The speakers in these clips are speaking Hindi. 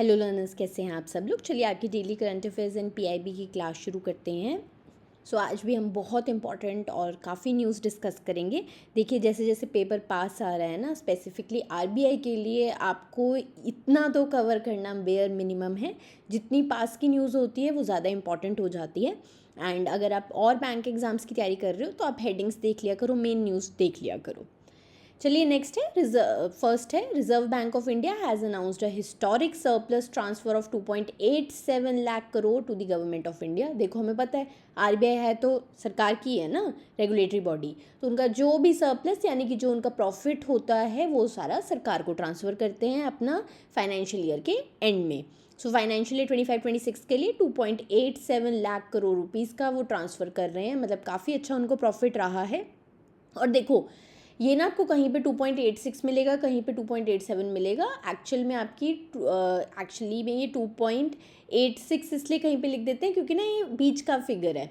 हेलो लर्नर्स, कैसे हैं आप सब लोग। चलिए आपकी daily current affairs and PIB की क्लास शुरू करते हैं। आज भी हम बहुत इंपॉर्टेंट और काफ़ी न्यूज़ डिस्कस करेंगे। देखिए जैसे जैसे पेपर पास आ रहा है ना, स्पेसिफिकली आरबीआई के लिए आपको इतना तो कवर करना बेयर मिनिमम है। जितनी पास की न्यूज़ होती है वो ज़्यादा इंपॉर्टेंट हो जाती है। एंड अगर आप और बैंक एग्ज़ाम्स की तैयारी कर रहे हो तो आप हेडिंग्स देख लिया करो, मेन न्यूज़ देख लिया करो। चलिए नेक्स्ट है फर्स्ट है, Reserve Bank of India has announced a historic surplus transfer of 2.87 lakh crore to the government of India. देखो हमें पता है आरबीआई है तो सरकार की है ना, रेगुलेटरी बॉडी, तो उनका जो भी सरप्लस यानी कि जो उनका प्रॉफिट होता है वो सारा सरकार को ट्रांसफ़र करते हैं अपना फाइनेंशियल ईयर के एंड में। फाइनेंशियल ईयर 25-26 के लिए 2.87 लाख करोड़ रुपीज़ का वो ट्रांसफ़र कर रहे हैं। मतलब काफ़ी अच्छा उनको प्रॉफिट रहा है। और देखो ये ना आपको कहीं पे 2.86 मिलेगा, कहीं पे 2.87 मिलेगा। एक्चुअली में ये 2.86 इसलिए कहीं पे लिख देते हैं क्योंकि ना ये बीच का फिगर है।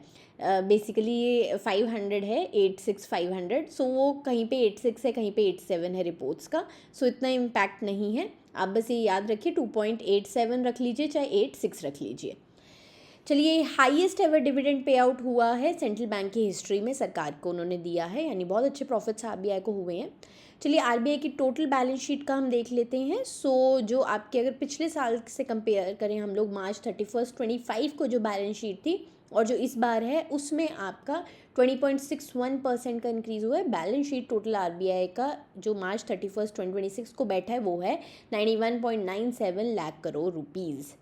बेसिकली ये 500 है, 86 500। वो कहीं पे 86 है, कहीं पे 87 है रिपोर्ट्स का। इतना इम्पैक्ट नहीं है। आप बस ये याद रखिए 2.87 रख लीजिए, चाहे 86 रख लीजिए। चलिए highest ever dividend pay out हुआ है सेंट्रल बैंक की हिस्ट्री में, सरकार को उन्होंने दिया है, यानी बहुत अच्छे प्रॉफिट्स आरबीआई को हुए हैं। चलिए आरबीआई की टोटल बैलेंस शीट का हम देख लेते हैं। जो आपके अगर पिछले साल से कंपेयर करें हम लोग, March 31, 2025 को जो बैलेंस शीट थी और जो इस बार है उसमें आपका 20.61% का इंक्रीज़ हुआ है। बैलेंस शीट टोटल आरबीआई का जो March 31, 2026 को बैठा है वो है 91.97 लाख करोड़ रुपीज़।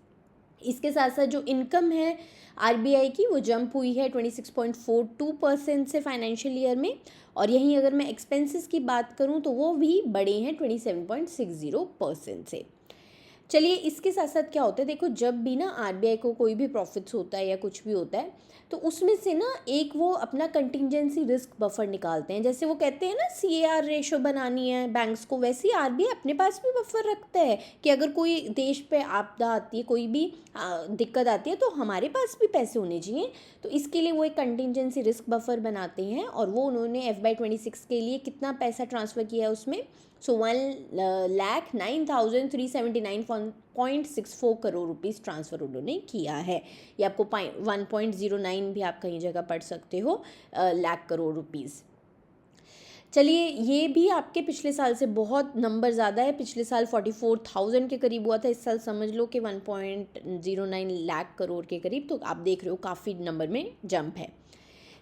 इसके साथ साथ जो इनकम है आरबीआई की वो जंप हुई है 26.42% से फाइनेंशियल ईयर में। और यहीं अगर मैं एक्सपेंसेस की बात करूं तो वो भी बढ़े हैं 27.60% से। चलिए इसके साथ साथ क्या होता है, देखो जब भी ना आरबीआई को कोई भी प्रॉफिट्स होता है या कुछ भी होता है तो उसमें से ना एक वो अपना कंटिजेंसी रिस्क बफर निकालते हैं। जैसे वो कहते हैं ना सीएआर रेशो बनानी है बैंक्स को, वैसे ही आरबीआई अपने पास भी बफर रखता है कि अगर कोई देश पे आपदा आती है, कोई भी दिक्कत आती है तो हमारे पास भी पैसे होने चाहिए। तो इसके लिए वो एक कंटिजेंसी रिस्क बफर बनाते हैं और वो उन्होंने FY26 के लिए कितना पैसा ट्रांसफ़र किया है उसमें। 1,09,379.64 करोड़ रुपीज़ ट्रांसफ़र उन्होंने किया है। ये आपको 1.09 भी आप कहीं जगह पढ़ सकते हो, लाख करोड़ रुपीज़। चलिए ये भी आपके पिछले साल से बहुत नंबर ज़्यादा है। पिछले साल 44,000 के करीब हुआ था, इस साल समझ लो कि 1.09 लाख करोड़ के करीब। तो आप देख रहे हो काफ़ी नंबर में जंप है।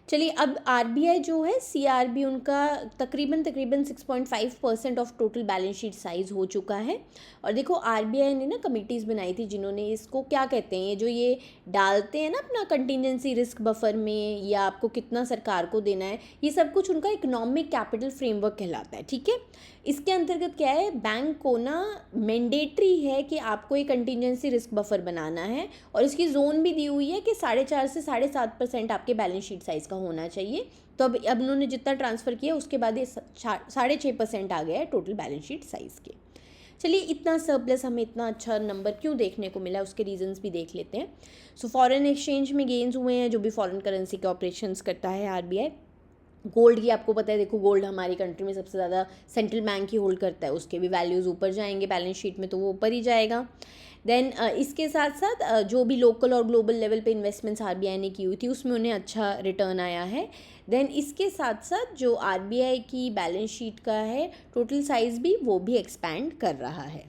चलिए अब आरबीआई जो है सीआरबी उनका तकरीबन 6.5% of total balance sheet size हो चुका है। और देखो आरबीआई ने ना कमिटीज़ बनाई थी जिन्होंने इसको क्या कहते हैं, जो ये डालते हैं ना अपना कंटिजेंसी रिस्क बफर में या आपको कितना सरकार को देना है, ये सब कुछ उनका इकोनॉमिक कैपिटल फ्रेमवर्क कहलाता है। ठीक है, इसके अंतर्गत क्या है, बैंक को ना मैंडेटरी है कि आपको एक कंटिजेंसी रिस्क बफर बनाना है और इसकी जोन भी दी हुई है कि 4.5 से 7.5% आपके बैलेंस शीट साइज़ का होना चाहिए। तो अब उन्होंने जितना ट्रांसफ़र किया उसके बाद ये 6.5% आ गया है टोटल बैलेंस शीट साइज़ के। चलिए इतना सरप्लस हमें इतना अच्छा नंबर क्यों देखने को मिला, उसके रीजंस भी देख लेते हैं। फॉरेन एक्सचेंज में गेंस हुए हैं, जो भी फॉरेन करेंसी के ऑपरेशंस करता है आरबीआई। गोल्ड की आपको पता है, देखो गोल्ड हमारी कंट्री में सबसे ज़्यादा सेंट्रल बैंक ही होल्ड करता है, उसके भी वैल्यूज़ ऊपर जाएंगे बैलेंस शीट में तो वो ऊपर ही जाएगा। देन इसके साथ साथ जो भी लोकल और ग्लोबल लेवल पे इन्वेस्टमेंट्स आरबीआई ने की हुई थी उसमें उन्हें अच्छा रिटर्न आया है। देन इसके साथ साथ जो आरबीआई की बैलेंस शीट का है टोटल साइज़ भी वो भी एक्सपैंड कर रहा है।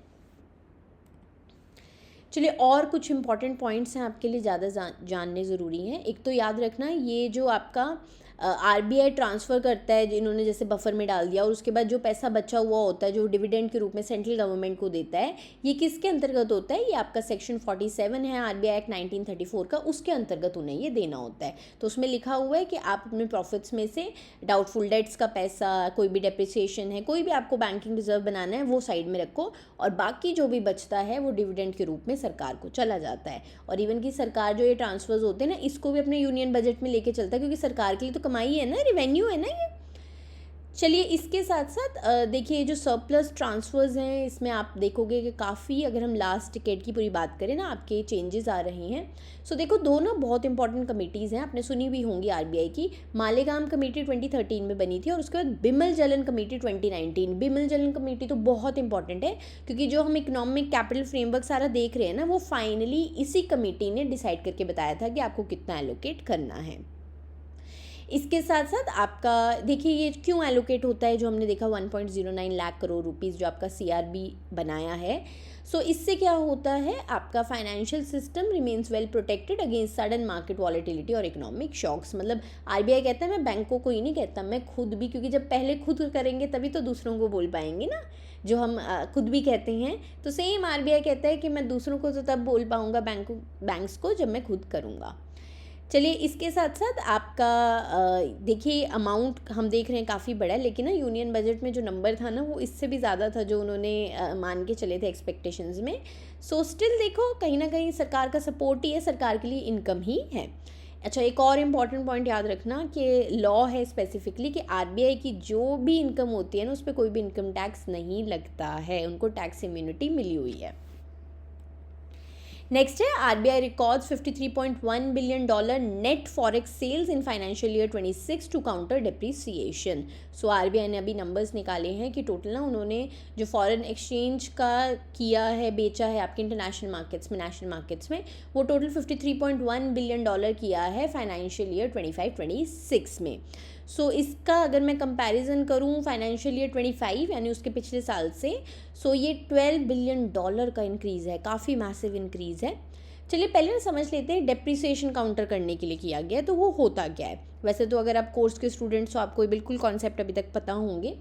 चलिए और कुछ इंपॉर्टेंट पॉइंट्स हैं आपके लिए ज़्यादा जानने ज़रूरी हैं। एक तो याद रखना ये जो आपका आरबीआई ट्रांसफ़र करता है, इन्होंने जैसे बफर में डाल दिया और उसके बाद जो पैसा बचा हुआ होता है जो डिविडेंड के रूप में सेंट्रल गवर्नमेंट को देता है, ये किसके अंतर्गत होता है, ये आपका सेक्शन 47 है आरबीआई एक्ट 1934 का, उसके अंतर्गत उन्हें ये देना होता है। तो उसमें लिखा हुआ है कि आप अपने प्रॉफिट्स में से डाउटफुल डेट्स का पैसा, कोई भी डेप्रिसिएशन है, कोई भी आपको बैंकिंग रिजर्व बनाना है वो साइड में रखो और बाकी जो भी बचता है वो डिविडेंड के रूप में सरकार को चला जाता है। और इवन की सरकार जो ये ट्रांसफर्स होते हैं ना, इसको भी अपने यूनियन बजट में लेके चलता है क्योंकि सरकार के लिए तो कमाई है ना, रेवेन्यू है ना ये। चलिए इसके साथ साथ देखिए जो सरप्लस ट्रांसफ़र्स हैं इसमें आप देखोगे कि काफ़ी, अगर हम लास्ट टिकेट की पूरी बात करें ना, आपके चेंजेस आ रहे हैं। सो देखो दो ना बहुत इंपॉर्टेंट कमेटीज़ हैं, आपने सुनी भी होंगी आरबीआई की। मालेगाम कमेटी 2013 में बनी थी और उसके बाद बिमल जलन कमेटी 2019। बिमल जलन कमेटी तो बहुत इंपॉर्टेंट है क्योंकि जो हम इकोनॉमिक कैपिटल फ्रेमवर्क सारा देख रहे हैं ना, वो फाइनली इसी कमेटी ने डिसाइड करके बताया था कि आपको कितना एलोकेट करना है। इसके साथ साथ आपका देखिए ये क्यों एलोकेट होता है, जो हमने देखा 1.09 लाख करोड़ रुपीज़ जो आपका सीआरबी बनाया है। सो इससे क्या होता है, आपका financial system remains well protected against sudden market volatility और इकोनॉमिक शॉक्स। मतलब आरबीआई कहता है मैं बैंकों को ही नहीं कहता, मैं खुद भी, क्योंकि जब पहले खुद करेंगे तभी तो दूसरों को बोल पाएंगे ना, जो हम खुद भी कहते हैं। तो सेम आरबीआई कहता है कि मैं दूसरों को तो तब बोल पाऊँगा बैंक्स को जब मैं खुद करूँगा। चलिए इसके साथ साथ आपका देखिए अमाउंट हम देख रहे हैं काफ़ी बड़ा है, लेकिन ना यूनियन बजट में जो नंबर था ना वो इससे भी ज़्यादा था जो उन्होंने मान के चले थे एक्सपेक्टेशंस में। सो स्टिल देखो कहीं ना कहीं सरकार का सपोर्ट ही है, सरकार के लिए इनकम ही है। अच्छा, एक और इम्पॉर्टेंट पॉइंट याद रखना कि लॉ है स्पेसिफिकली कि आरबीआई की जो भी इनकम होती है ना उस पर कोई भी इनकम टैक्स नहीं लगता है, उनको टैक्स इम्यूनिटी मिली हुई है। नेक्स्ट है RBI records $53.1 billion net forex sales in financial year 26 to counter depreciation. So RBI ने अभी नंबर्स निकाले हैं कि टोटल ना उन्होंने जो फॉरेन एक्सचेंज का किया है, बेचा है आपके इंटरनेशनल मार्केट्स में, नेशनल मार्केट्स में, वो टोटल $53.1 बिलियन किया है फाइनेंशियल ईयर 25-26 में। सो इसका अगर मैं कंपैरिजन करूं फाइनेंशियल ईयर 25 यानी उसके पिछले साल से, सो ये $12 बिलियन का इंक्रीज़ है, काफ़ी मैसिव इंक्रीज़ है। चलिए पहले ना समझ लेते हैं डेप्रिसिएशन काउंटर करने के लिए किया गया है तो वो होता क्या है। वैसे तो अगर आप कोर्स के स्टूडेंट्स हो आपको बिल्कुल कॉन्सेप्ट अभी तक पता होंगे।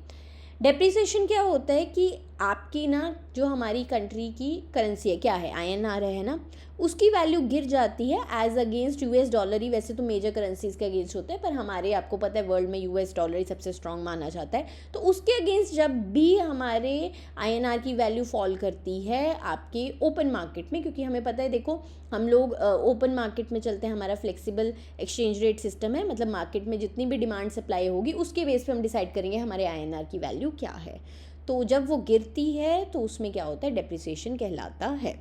डेप्रिसिएशन क्या होता है कि आपकी ना जो हमारी कंट्री की करेंसी है, क्या है, आईएनआर है ना, उसकी वैल्यू गिर जाती है एज अगेंस्ट यूएस डॉलर ही। वैसे तो मेजर करेंसीज के अगेंस्ट होते हैं पर हमारे, आपको पता है वर्ल्ड में यूएस डॉलर ही सबसे स्ट्रांग माना जाता है। तो उसके अगेंस्ट जब भी हमारे आईएनआर की वैल्यू फॉल करती है आपके ओपन मार्केट में, क्योंकि हमें पता है देखो हम लोग ओपन मार्केट में चलते हैं, हमारा फ्लेक्सिबल एक्सचेंज रेट सिस्टम है, मतलब मार्केट में जितनी भी डिमांड सप्लाई होगी उसके बेस पे हम डिसाइड करेंगे हमारे आईएनआर की वैल्यू क्या है। तो जब वो गिरती है तो उसमें क्या होता है, डेप्रिसिएशन कहलाता है।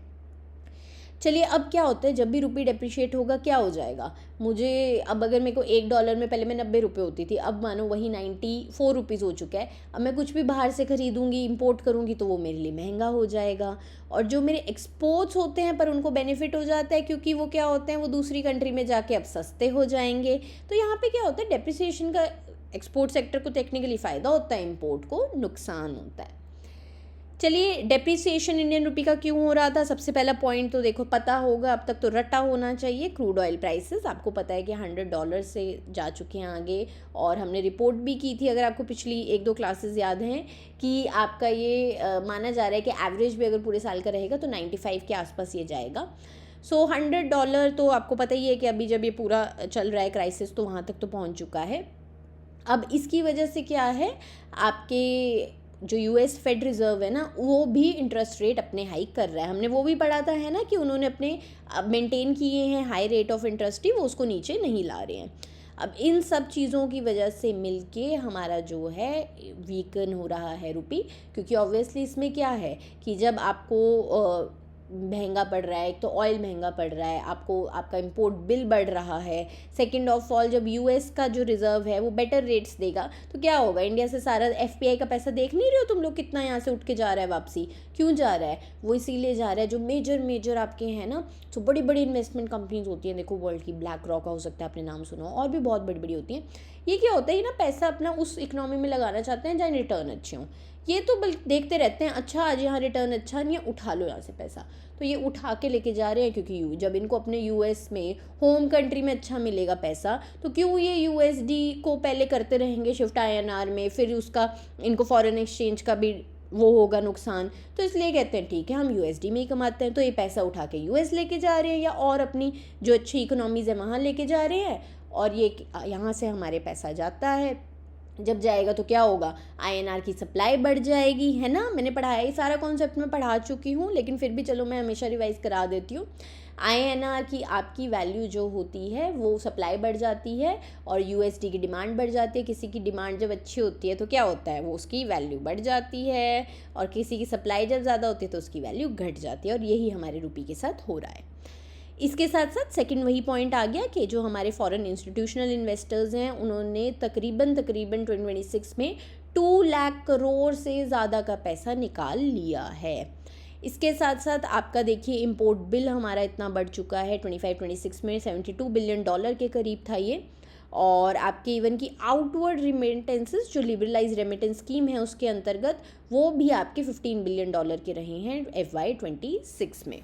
चलिए अब क्या होता है, जब भी रुपये डेप्रिशिएट होगा क्या हो जाएगा, मुझे अब अगर मेरे को $1 में, पहले मैं 90 रुपये होती थी, अब मानो वही 94 रुपीज़ हो चुका है। अब मैं कुछ भी बाहर से खरीदूंगी, इंपोर्ट करूंगी तो वो मेरे लिए महंगा हो जाएगा। और जो मेरे एक्सपोर्ट्स होते हैं पर उनको बेनिफिट हो जाता है क्योंकि वो क्या होते हैं, वो दूसरी कंट्री में जाके अब सस्ते हो जाएंगे। तो यहाँ पर क्या होता है, डेप्रिसिएशन का एक्सपोर्ट सेक्टर को टेक्निकली फ़ायदा होता है, इंपोर्ट को नुकसान होता है। चलिए डेप्रिसिएशन इंडियन रुपी का क्यों हो रहा था, सबसे पहला पॉइंट तो देखो पता होगा, अब तक तो रटा होना चाहिए, क्रूड ऑयल प्राइसेस। आपको पता है कि $100 से जा चुके हैं आगे, और हमने रिपोर्ट भी की थी, अगर आपको पिछली 1-2 क्लासेस याद हैं, कि आपका ये माना जा रहा है कि एवरेज भी अगर पूरे साल का रहेगा तो 95 के आसपास ये जाएगा। सो $100 तो आपको पता ही है कि अभी जब ये पूरा चल रहा है क्राइसिस तो वहाँ तक तो पहुँच चुका है। अब इसकी वजह से क्या है, आपके जो यूएस फेड रिज़र्व है ना वो भी इंटरेस्ट रेट अपने हाइक कर रहा है। हमने वो भी पढ़ा था है ना कि उन्होंने अपने मेंटेन किए हैं हाई रेट ऑफ इंटरेस्ट ही, वो उसको नीचे नहीं ला रहे हैं। अब इन सब चीज़ों की वजह से मिलके हमारा जो है वीकन हो रहा है रुपी, क्योंकि ऑब्वियसली इसमें क्या है कि जब आपको महंगा पड़ रहा है, एक तो ऑयल महंगा पड़ रहा है, आपको आपका इंपोर्ट बिल बढ़ रहा है, सेकंड ऑफ ऑल जब यूएस का जो रिज़र्व है वो बेटर रेट्स देगा तो क्या होगा, इंडिया से सारा एफपीआई का पैसा देख नहीं रहे हो तुम लोग कितना यहाँ से उठ के जा रहा है वापसी, क्यों जा रहा है, वो इसीलिए जा रहा है जो मेजर आपके हैं ना, तो बड़ी बड़ी इन्वेस्टमेंट कंपनीज होती हैं, देखो वर्ल्ड की ब्लैक रॉक हो सकता है आपने नाम सुना, और भी बहुत बड़ी बड़ी होती हैं। ये क्या होता है ना, पैसा अपना उस इकोनॉमी में लगाना चाहते हैं जहाँ रिटर्न अच्छे हों। ये तो देखते रहते हैं, अच्छा आज यहाँ रिटर्न अच्छा नहीं है, उठा लो यहाँ से पैसा, तो ये उठा के लेके जा रहे हैं, क्योंकि जब इनको अपने यूएस में होम कंट्री में अच्छा मिलेगा पैसा तो क्यों ये यूएसडी को पहले करते रहेंगे शिफ्ट आईएनआर में, फिर उसका इनको फॉरेन एक्सचेंज का भी वो होगा नुकसान, तो इसलिए कहते हैं ठीक है हम यूएसडी में ही कमाते हैं, तो ये पैसा उठा के यूएस लेके जा रहे हैं या और अपनी जो अच्छी इकोनॉमीज़ है वहाँ लेके जा रहे हैं, और ये यहाँ से हमारे पैसा जाता है। जब जाएगा तो क्या होगा, आईएनआर की सप्लाई बढ़ जाएगी, है ना। मैंने पढ़ाया ही सारा कॉन्सेप्ट में पढ़ा चुकी हूँ, लेकिन फिर भी चलो मैं हमेशा रिवाइज करा देती हूँ। आईएनआर की आपकी वैल्यू जो होती है वो सप्लाई बढ़ जाती है और यूएसडी की डिमांड बढ़ जाती है। किसी की डिमांड जब अच्छी होती है तो क्या होता है, वो उसकी वैल्यू बढ़ जाती है, और किसी की सप्लाई जब ज़्यादा होती है तो उसकी वैल्यू घट जाती है, और यही हमारे रुपये के साथ हो रहा है। इसके साथ साथ सेकंड वही पॉइंट आ गया कि जो हमारे फॉरेन इंस्टीट्यूशनल इन्वेस्टर्स हैं उन्होंने तकरीबन 2026 में 2 लाख करोड़ से ज़्यादा का पैसा निकाल लिया है। इसके साथ साथ आपका देखिए इम्पोर्ट बिल हमारा इतना बढ़ चुका है, 25-26 में $72 बिलियन के करीब था ये। और आपके इवन की आउटवर्ड रेमिटेंसेस जो लिबरलाइज रेमिटेंस स्कीम है उसके अंतर्गत वो भी आपके $15 बिलियन के रहे हैं FY26 में।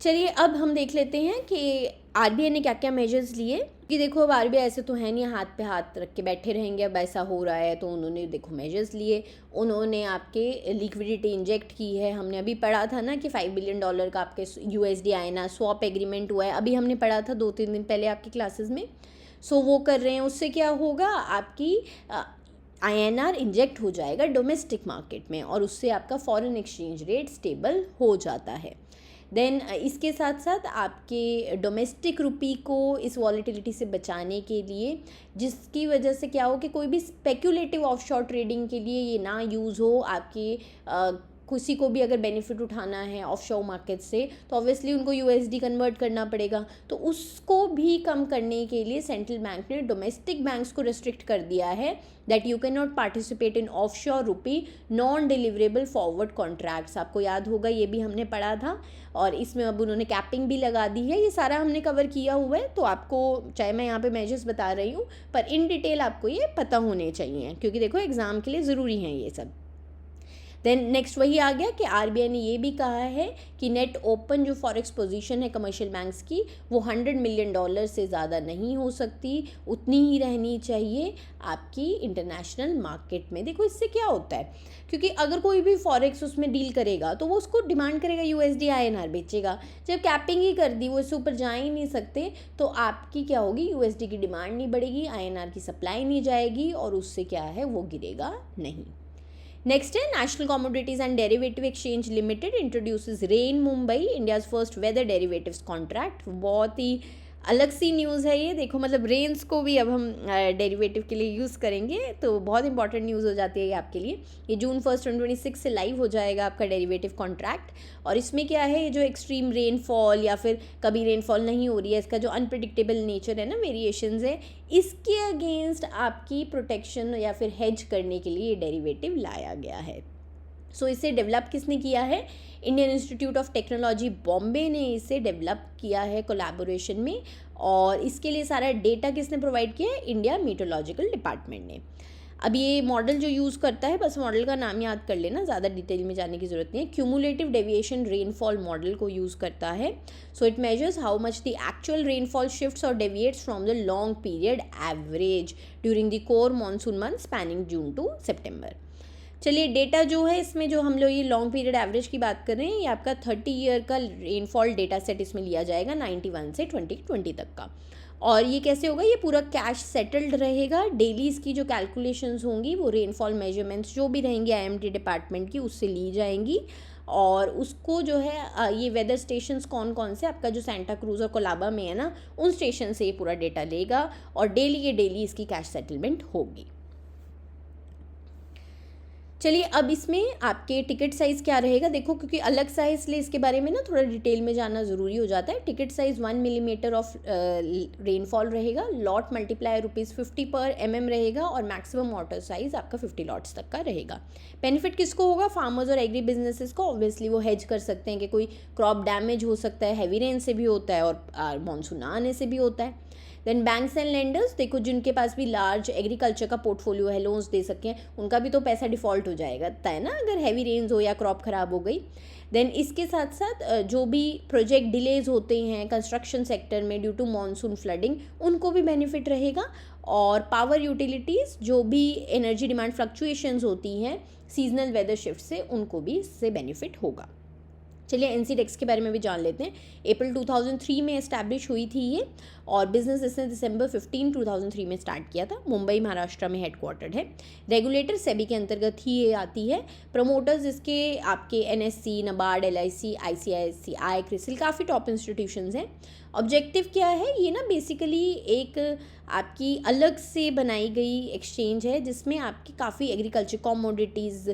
चलिए अब हम देख लेते हैं कि आरबीआई ने क्या क्या मेजर्स लिए। कि देखो अब आरबीआई ऐसे तो है नहीं हाथ पे हाथ रख के बैठे रहेंगे, अब ऐसा हो रहा है तो उन्होंने देखो मेजर्स लिए। उन्होंने आपके लिक्विडिटी इंजेक्ट की है। हमने अभी पढ़ा था ना कि $5 बिलियन का आपके यूएसडी आईएनआर स्वैप एग्रीमेंट हुआ है, अभी हमने पढ़ा था 2-3 दिन पहले आपकी क्लासेस में। सो वो कर रहे हैं, उससे क्या होगा, आपकी आईएनआर इंजेक्ट हो जाएगा डोमेस्टिक मार्केट में, और उससे आपका फॉरेन एक्सचेंज रेट स्टेबल हो जाता है। देन इसके साथ साथ आपके डोमेस्टिक रुपी को इस वॉलेटिलिटी से बचाने के लिए, जिसकी वजह से क्या हो कि कोई भी स्पेक्यूलेटिव ऑफशोर ट्रेडिंग के लिए ये ना यूज़ हो। आपके किसी को भी अगर बेनिफिट उठाना है ऑफशोर मार्केट से तो ऑब्वियसली उनको यूएसडी कन्वर्ट करना पड़ेगा, तो उसको भी कम करने के लिए सेंट्रल बैंक ने डोमेस्टिक बैंक्स को रिस्ट्रिक्ट कर दिया है that you can not participate in offshore rupee non deliverable forward contracts. आपको याद होगा ये भी हमने पढ़ा था, और इसमें अब उन्होंने कैपिंग भी लगा दी है। ये सारा हमने कवर किया हुआ है, तो आपको चाहे मैं यहाँ पे मेजर्स बता रही हूँ पर इन डिटेल आपको ये पता होने चाहिए, क्योंकि देखो एग्ज़ाम के लिए ज़रूरी हैं ये सब। देन नेक्स्ट वही आ गया कि आरबीआई ने ये भी कहा है कि नेट ओपन जो फॉरेक्स पोजीशन है कमर्शियल बैंक्स की वो $100 मिलियन से ज़्यादा नहीं हो सकती, उतनी ही रहनी चाहिए आपकी इंटरनेशनल मार्केट में। देखो इससे क्या होता है, क्योंकि अगर कोई भी फॉरेक्स उसमें डील करेगा तो वो उसको डिमांड करेगा यूएसडी आईएनआर बेचेगा। जब कैपिंग ही कर दी, वो इससे ऊपर जा ही नहीं सकते, तो आपकी क्या होगी, यूएसडी की डिमांड नहीं बढ़ेगी, आईएनआर की सप्लाई नहीं जाएगी, और उससे क्या है वो गिरेगा नहीं। नेक्स्ट है National Commodities and Derivative Exchange Limited introduces rain Mumbai India's first weather derivatives contract. बहुत ही अलग सी न्यूज़ है ये। देखो मतलब रेन्स को भी अब हम डेरिवेटिव के लिए यूज़ करेंगे, तो बहुत इंपॉर्टेंट न्यूज़ हो जाती है ये आपके लिए। ये June 1, 2026 से लाइव हो जाएगा आपका डेरिवेटिव कॉन्ट्रैक्ट। और इसमें क्या है, ये जो एक्सट्रीम रेनफॉल या फिर कभी रेनफॉल नहीं हो रही है, इसका जो अनप्रिडिक्टेबल नेचर है ना, वेरिएशंस है, इसके अगेंस्ट आपकी प्रोटेक्शन या फिर हेज करने के लिए ये डेरिवेटिव लाया गया है। सो इसे डेवलप किसने किया है, Indian institute of technology Bombay ने इसे डेवलप किया है कोलैबोरेशन में। और इसके लिए सारा डेटा किसने प्रोवाइड किया है, इंडिया मीटरोलॉजिकल डिपार्टमेंट ने। अब ये मॉडल जो यूज़ करता है, बस मॉडल का नाम याद कर लेना, ज़्यादा डिटेल में जाने की ज़रूरत नहीं है। क्यूमुलेटिव डेविएशन रेनफॉल मॉडल को यूज़ करता है। So it measures how much the actual rainfall shifts और deviates from the long period average during the core monsoon month spanning June to September. चलिए डेटा जो है इसमें, जो हम लोग ये लॉन्ग पीरियड एवरेज की बात कर रहे हैं, ये आपका 30 ईयर का रेनफॉल डेटा सेट इसमें लिया जाएगा 91 से 2020 तक का। और ये कैसे होगा, ये पूरा कैश सेटल्ड रहेगा। डेली इसकी जो कैलकुलेशंस होंगी वो रेनफॉल मेजरमेंट्स जो भी रहेंगी आईएमडी डिपार्टमेंट की उससे ली जाएंगी। और उसको जो है ये वेदर स्टेशंस कौन कौन से आपका जो सेंटा क्रूज और कोलाबा में है ना, उन स्टेशन से ये पूरा डेटा लेगा और डेली इसकी कैश सेटलमेंट होगी। चलिए अब इसमें आपके टिकट साइज़ क्या रहेगा, देखो क्योंकि अलग सा है इसलिए इसके बारे में ना थोड़ा डिटेल में जानना ज़रूरी हो जाता है। Ticket size 1 millimetre of rainfall रहेगा, लॉट मल्टीप्लाई ₹50 पर mm रहेगा, और मैक्सिमम वाटर साइज़ आपका 50 लॉट्स तक का रहेगा। बेनिफिट किसको होगा, फार्मर्स और एग्री बिजनेसेस को। ऑब्वियसली वो हेज कर सकते हैं कि कोई क्रॉप डैमेज हो सकता है, हैवी रेन से भी होता है और मानसून आने से भी होता है। देन बैंक्स एंड लेंडर्स, देखो जिनके पास भी लार्ज एग्रीकल्चर का पोर्टफोलियो है, लोन्स दे सकें, उनका भी तो पैसा डिफ़ॉल्ट हो जाएगा है ना, अगर हैवी रेन्स हो या क्रॉप ख़राब हो गई। देन इसके साथ साथ जो भी प्रोजेक्ट डिलेज होते हैं कंस्ट्रक्शन सेक्टर में ड्यू टू मानसून फ्लडिंग, उनको भी बेनिफिट रहेगा। और पावर यूटिलिटीज़ जो भी एनर्जी डिमांड फ्लक्चुएशंस होती हैं सीजनल वेदर शिफ्ट से, उनको भी इससे बेनिफिट होगा। चलिए एनसीडेक्स के बारे में भी जान लेते हैं। अप्रैल 2003 में एस्टैब्लिश हुई थी ये, और बिजनेस इसने दिसंबर 15, 2003 में स्टार्ट किया था। मुंबई महाराष्ट्र में हेडक्वार्टर्ड है। रेगुलेटर सेबी के अंतर्गत ही ये आती है। प्रमोटर्स इसके आपके NSC, NABARD, LIC, ICICI, CRISIL, काफ़ी टॉप इंस्टीट्यूशंस हैं। ऑब्जेक्टिव क्या है, ये ना बेसिकली एक आपकी अलग से बनाई गई एक्सचेंज है जिसमें आपकी काफ़ी एग्रीकल्चर कॉमोडिटीज़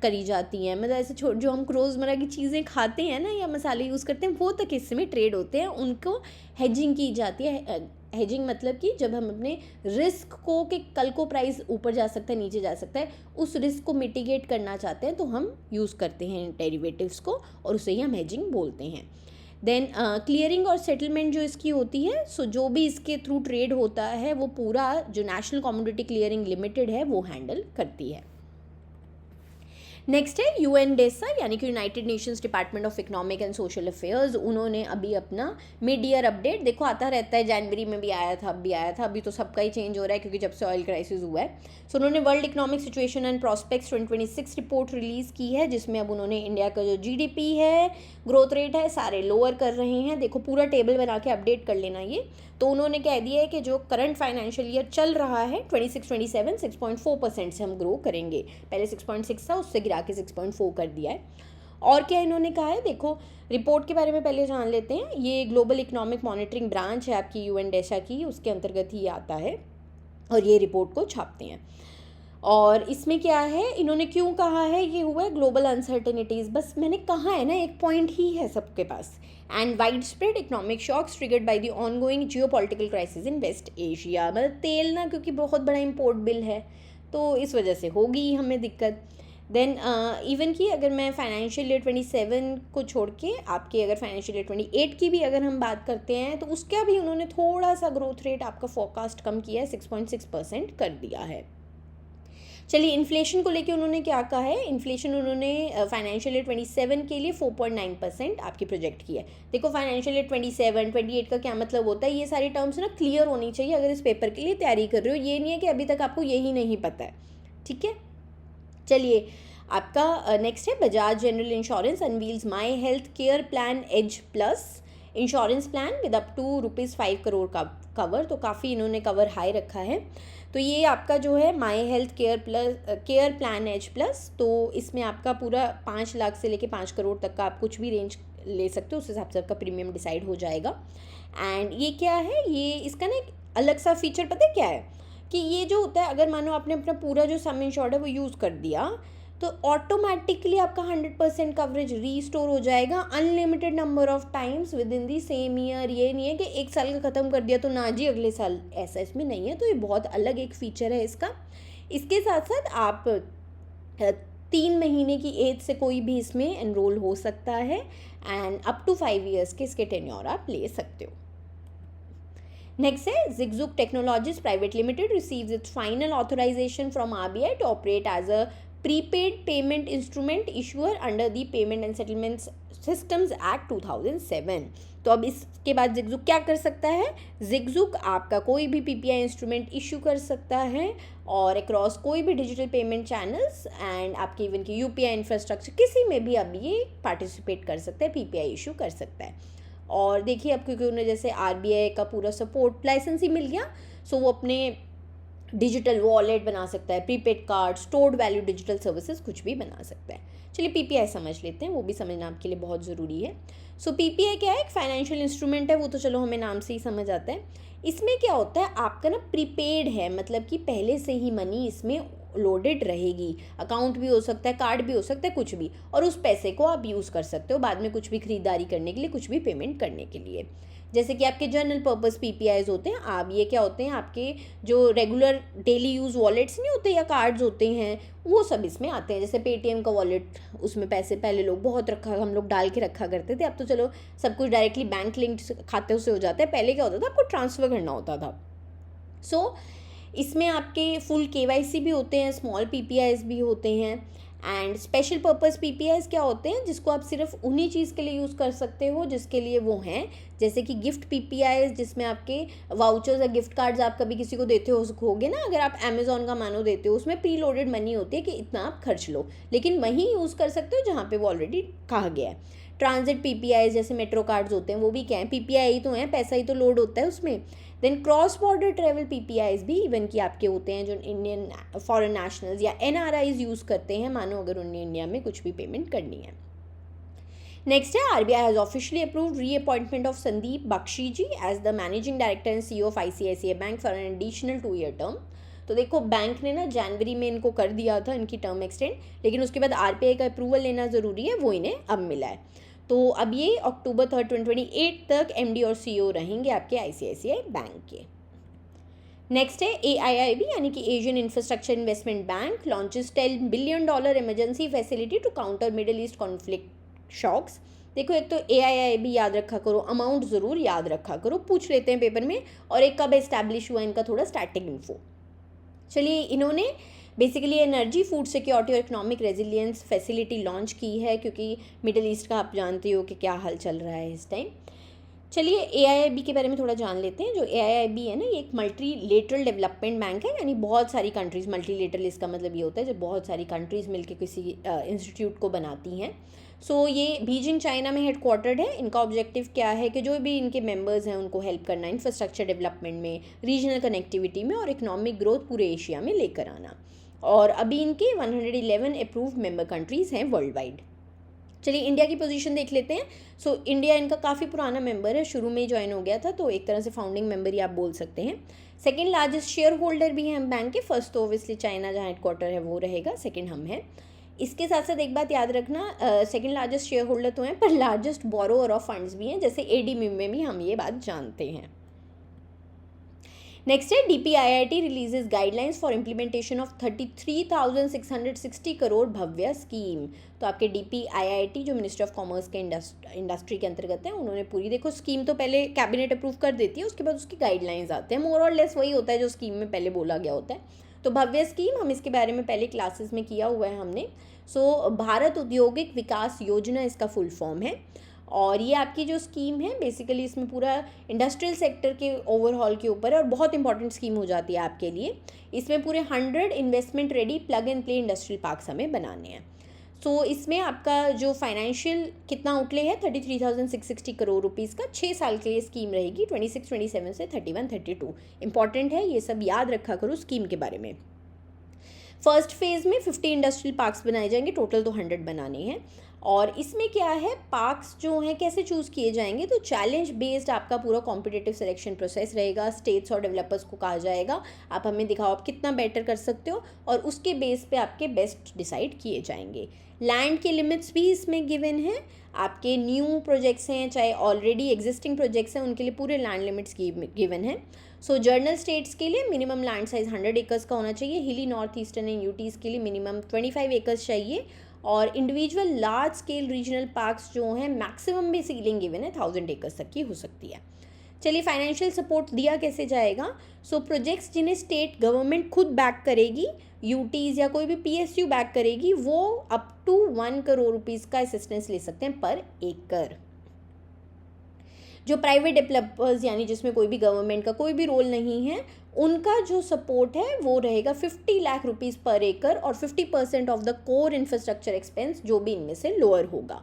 करी जाती हैं। मतलब ऐसे जो हम रोज़मर्रा की चीज़ें खाते हैं ना या मसाले यूज़ करते हैं, वो तक इसमें ट्रेड होते हैं, उनको हेजिंग की जाती है। हेजिंग मतलब कि जब हम अपने रिस्क को कि कल को प्राइस ऊपर जा सकता है, नीचे जा सकता है, उस रिस्क को मिटिगेट करना चाहते हैं तो हम यूज़ करते हैं डेरिवेटिव्स को, और उसे ही हम हेजिंग बोलते हैं। देन क्लियरिंग और सेटलमेंट जो इसकी होती है, सो जो भी इसके थ्रू ट्रेड होता है वो पूरा जो नेशनल कमोडिटी क्लियरिंग लिमिटेड है वो हैंडल करती है। नेक्स्ट है यूएनडेसा, यानी कि United Nations department of economic and social affairs. उन्होंने अभी अपना मिड ईयर अपडेट, देखो आता रहता है, जनवरी में भी आया था, अब भी आया था, अभी तो सबका ही चेंज हो रहा है क्योंकि जब से ऑयल क्राइसिस हुआ है। सो उन्होंने world economic situation and prospects 2026 report release की है, जिसमें अब उन्होंने इंडिया का जो जीडीपी है, ग्रोथ रेट है, सारे लोअर कर रहे हैं। देखो पूरा टेबल बना के अपडेट कर लेना ये। तो उन्होंने कह दिया है कि जो करंट फाइनेंशियल ईयर चल रहा है 26-27 6.4% से हम ग्रो करेंगे। पहले 6.6 था, उससे गिरा के 6.4 कर दिया है। और क्या इन्होंने कहा है, देखो रिपोर्ट के बारे में पहले जान लेते हैं। ये ग्लोबल इकोनॉमिक मॉनिटरिंग ब्रांच है आपकी यूएनडेसा की, उसके अंतर्गत ही आता है और ये रिपोर्ट को छापते हैं। और इसमें क्या है, इन्होंने क्यों कहा है, ये हुआ है ग्लोबल अनसर्टेनिटीज़, बस मैंने कहा है ना, एक पॉइंट ही है सबके पास। And widespread economic shocks triggered by the ongoing geopolitical crisis in West Asia. मतलब तेल ना, क्योंकि बहुत बड़ा इम्पोर्ट बिल है तो इस वजह से होगी हमें दिक्कत। देन इवन कि अगर मैं फाइनेंशियल ईयर 27 को छोड़ के आपके अगर फाइनेंशियल ईयर 28 की भी अगर हम बात करते हैं तो उसका भी उन्होंने थोड़ा सा ग्रोथ रेट आपका फोरकास्ट कम किया है, 6.6% कर दिया है। चलिए इन्फ्लेशन को लेके उन्होंने क्या कहा है, इन्फ्लेशन उन्होंने फाइनेंशियल ईयर 27 के लिए 4.9% आपकी प्रोजेक्ट की है। देखो फाइनेंशियल ईयर 27, 28 का क्या मतलब होता है, ये सारी टर्म्स ना क्लियर होनी चाहिए अगर इस पेपर के लिए तैयारी कर रहे हो। ये नहीं है कि अभी तक आपको यही नहीं पता है, ठीक है। चलिए आपका नेक्स्ट है Bajaj General Insurance unveils My Health Care Plan Edge Plus insurance plan with up to ₹5 crore का कवर। तो काफ़ी इन्होंने कवर हाई रखा है। तो ये आपका जो है My Health Care Plan Edge Plus, तो इसमें आपका पूरा 5 लाख से लेके 5 करोड़ तक का आप कुछ भी रेंज ले सकते हो, उस हिसाब से आपका प्रीमियम डिसाइड हो जाएगा। एंड ये क्या है, ये इसका ना एक अलग सा फीचर पता है क्या है, कि ये जो होता है अगर मानो आपने अपना पूरा जो सम इंश्योर्ड है वो यूज़ कर दिया तो ऑटोमेटिकली आपका 100% कवरेज रीस्टोर हो जाएगा unlimited number of times with in the same year. ये नहीं है कि एक साल का ख़त्म कर दिया तो ना जी अगले साल, ऐसा इसमें नहीं है। तो ये बहुत अलग एक फ़ीचर है इसका। इसके साथ साथ आप 3 महीने की एज से कोई भी इसमें एनरोल हो सकता है एंड अप टू 5 ईयर्स के इसके टेन्योर आप ले सकते हो। नेक्स्ट है Zigzag Technologies Private Limited receives its final authorization from RBI to operate as a prepaid payment instrument issuer under the Payment and Settlement Systems Act 2007। तो अब इसके बाद Zigzag क्या कर सकता है, Zigzag आपका कोई भी PPI इंस्ट्रूमेंट इशू कर सकता है और अक्रॉस कोई भी डिजिटल पेमेंट चैनल्स एंड आपके इवन की UPI इंफ्रास्ट्रक्चर किसी में भी अब ये पार्टिसिपेट कर सकता है, PPI इशू कर सकता है। और देखिए अब क्योंकि उन्हें जैसे RBI का पूरा सपोर्ट लाइसेंस ही मिल गया, सो वो अपने डिजिटल वॉलेट बना सकता है, prepaid card, stored value digital services कुछ भी बना सकता है। चलिए PPI समझ लेते हैं, वो भी समझना आपके लिए बहुत ज़रूरी है। सो PPI क्या है, एक फाइनेंशियल इंस्ट्रूमेंट है, वो तो चलो हमें नाम से ही समझ आता है। इसमें क्या होता है, आपका ना प्रीपेड है, मतलब कि पहले से ही मनी इसमें लोडेड रहेगी, अकाउंट भी हो सकता है, कार्ड भी हो सकता है, कुछ भी, और उस पैसे को आप यूज़ कर सकते हो बाद में कुछ भी खरीदारी करने के लिए, कुछ भी पेमेंट करने के लिए। जैसे कि आपके जनरल पर्पस PPIs होते हैं, आप ये क्या होते हैं, आपके जो रेगुलर डेली यूज़ वॉलेट्स नहीं होते या कार्ड्स होते हैं, वो सब इसमें आते हैं। जैसे पेटीएम का वॉलेट, उसमें पैसे पहले लोग बहुत हम लोग डाल के रखा करते थे, अब तो चलो सब कुछ डायरेक्टली बैंक लिंक्ड खाते से हो जाता है। पहले क्या होता था, आपको ट्रांसफ़र करना होता था। सो इसमें आपके फुल KYC भी होते हैं, स्मॉल PPIs भी होते हैं एंड स्पेशल पर्पस PPIs क्या होते हैं, जिसको आप सिर्फ उन्हीं चीज़ के लिए यूज़ कर सकते हो जिसके लिए वो हैं। जैसे कि गिफ्ट PPIs, जिसमें आपके वाउचर्स या गिफ्ट कार्ड्स आप कभी किसी को देते होगे ना, अगर आप अमेज़ॉन का मानो देते हो, उसमें प्री लोडेड मनी होती है कि इतना आप खर्च लो, लेकिन वहीं यूज़ कर सकते हो जहाँ पे वो ऑलरेडी कहा गया है। ट्रांजिट PPI जैसे मेट्रो कार्ड्स होते हैं वो भी क्या है, PPI ही तो हैं, पैसा ही तो लोड होता है उसमें। Then cross border travel PPIs भी इवन कि आपके होते हैं जो इंडियन फॉरेन नेशनल्स या NRIs यूज़ करते हैं, मानो अगर उन्हें इंडिया में कुछ भी पेमेंट करनी है। नेक्स्ट है RBI has officially approved reappointment of Sandeep Bakhshi ji as the managing director and CEO of ICICI bank for an additional 2-year term. तो देखो बैंक ने ना जनवरी में इनको कर दिया था इनकी टर्म एक्सटेंड, लेकिन उसके बाद RBI का अप्रूवल लेना ज़रूरी है, वो इन्हें अब मिला है। तो अब ये October 3, 2028 तक MD और CEO रहेंगे आपके ICICI बैंक के। नेक्स्ट है AIIB यानी कि Asian Infrastructure Investment Bank launches $10 billion emergency facility to counter Middle East conflict shocks. देखो एक तो AIIB याद रखा करो, अमाउंट ज़रूर याद रखा करो, पूछ लेते हैं पेपर में, और एक कब एस्टैब्लिश हुआ इनका थोड़ा स्टैटिक इन्फो। चलिए, इन्होंने बेसिकली एनर्जी, फूड सिक्योरिटी और इकोनॉमिक रेजिलियंस फैसिलिटी लॉन्च की है, क्योंकि मिडिल ईस्ट का आप जानते हो कि क्या हाल चल रहा है इस टाइम। चलिए AIIB के बारे में थोड़ा जान लेते हैं। जो AIIB है ना, ये एक मल्टीलेटरल डेवलपमेंट बैंक है, यानी बहुत सारी कंट्रीज़, मल्टीलेटरल इसका मतलब ये होता है जब बहुत सारी कंट्रीज़ मिलकर किसी इंस्टीट्यूट को बनाती हैं। सो ये बीजिंग चाइना में हेडक्वार्टर्ड है। इनका ऑब्जेक्टिव क्या है कि जो भी इनके मेंबर्स हैं उनको हेल्प करना, इंफ्रास्ट्रक्चर डेवलपमेंट में, रीजनल कनेक्टिविटी में और इकोनॉमिक ग्रोथ पूरे एशिया में लेकर आना। और अभी इनके 111 अप्रूव्ड मेंबर कंट्रीज़ हैं वर्ल्ड वाइड। चलिए इंडिया की पोजीशन देख लेते हैं। सो इंडिया इनका काफ़ी पुराना मेंबर है, शुरू में ही ज्वाइन हो गया था, तो एक तरह से फाउंडिंग मेंबर ही आप बोल सकते हैं। सेकंड लार्जेस्ट शेयर होल्डर भी हैं हम बैंक के। फर्स्ट तो ओबियसली चाइना जहाँ हेडक्वार्टर है वो रहेगा, सेकंड हम हैं। इसके साथ साथ एक बात याद रखना, सेकंड लार्जेस्ट शेयर होल्डर तो हैं, पर लार्जेस्ट बोरोअर ऑफ फंड्स भी हैं, जैसे ADB में भी हम ये बात जानते हैं। नेक्स्ट है DPIIT releases guidelines for implementation of 33,660 crore Bhavya scheme. तो आपके DPIIT जो मिनिस्ट्री ऑफ कॉमर्स के इंडस्ट्री के अंतर्गत है, उन्होंने पूरी, देखो स्कीम तो पहले कैबिनेट अप्रूव कर देती है, उसके बाद उसकी गाइडलाइंस आते हैं, मोर और लेस वही होता है जो स्कीम में पहले बोला गया होता है। तो भव्य स्कीम, हम इसके बारे में पहले क्लासेस में किया हुआ है हमने। सो भारत औद्योगिक विकास योजना इसका फुल फॉर्म है, और ये आपकी जो स्कीम है बेसिकली इसमें पूरा इंडस्ट्रियल सेक्टर के ओवरऑल के ऊपर है, और बहुत इंपॉर्टेंट स्कीम हो जाती है आपके लिए। इसमें पूरे 100 investment ready plug and play industrial parks हमें बनाने हैं। सो इसमें आपका जो फाइनेंशियल कितना आउटले है 33,660 करोड़ रुपीज़ का, 6 साल के लिए स्कीम रहेगी, 26-27 से 31-32। इंपॉर्टेंट है, ये सब याद रखा करो स्कीम के बारे में। फर्स्ट फेज़ में 50 इंडस्ट्रियल पार्क्स बनाए जाएंगे, टोटल तो 100 बनाने हैं। और इसमें क्या है, पार्क्स जो हैं कैसे चूज़ किए जाएंगे, तो चैलेंज बेस्ड आपका पूरा कॉम्पिटिटिव सिलेक्शन प्रोसेस रहेगा। स्टेट्स और डेवलपर्स को कहा जाएगा आप हमें दिखाओ आप कितना बेटर कर सकते हो, और उसके बेस पे आपके बेस्ट डिसाइड किए जाएंगे। लैंड के लिमिट्स भी इसमें गिवन हैं। आपके न्यू प्रोजेक्ट्स हैं चाहे ऑलरेडी एग्जिस्टिंग प्रोजेक्ट्स हैं, उनके लिए पूरे लैंड लिमिट्स गिवन हैं। सो जर्नल स्टेट्स के लिए मिनिमम लैंड साइज 100 एकर्स का होना चाहिए, हिली, नॉर्थ ईस्टर्न एंड यूटीज़ के लिए मिनिमम 25 एकर्स चाहिए, और individual large scale regional parks जो हैं मैक्सिमम भी सीलिंग गिवन है 1000 एकर्स तक की हो सकती है। चलिए फाइनेंशियल सपोर्ट दिया कैसे जाएगा। सो प्रोजेक्ट्स जिन्हें स्टेट गवर्नमेंट खुद बैक करेगी, यूटीज़ या कोई भी PSU बैक करेगी, वो अप टू 1 करोड़ रुपीज़ का असिस्टेंस ले सकते हैं पर एकड़। जो प्राइवेट डेवलपर्स यानी जिसमें कोई भी गवर्नमेंट का कोई भी रोल नहीं है, उनका जो सपोर्ट है वो रहेगा 50 लाख रुपीज़ पर एकड़, और 50% of the core infrastructure expense जो भी इनमें से लोअर होगा।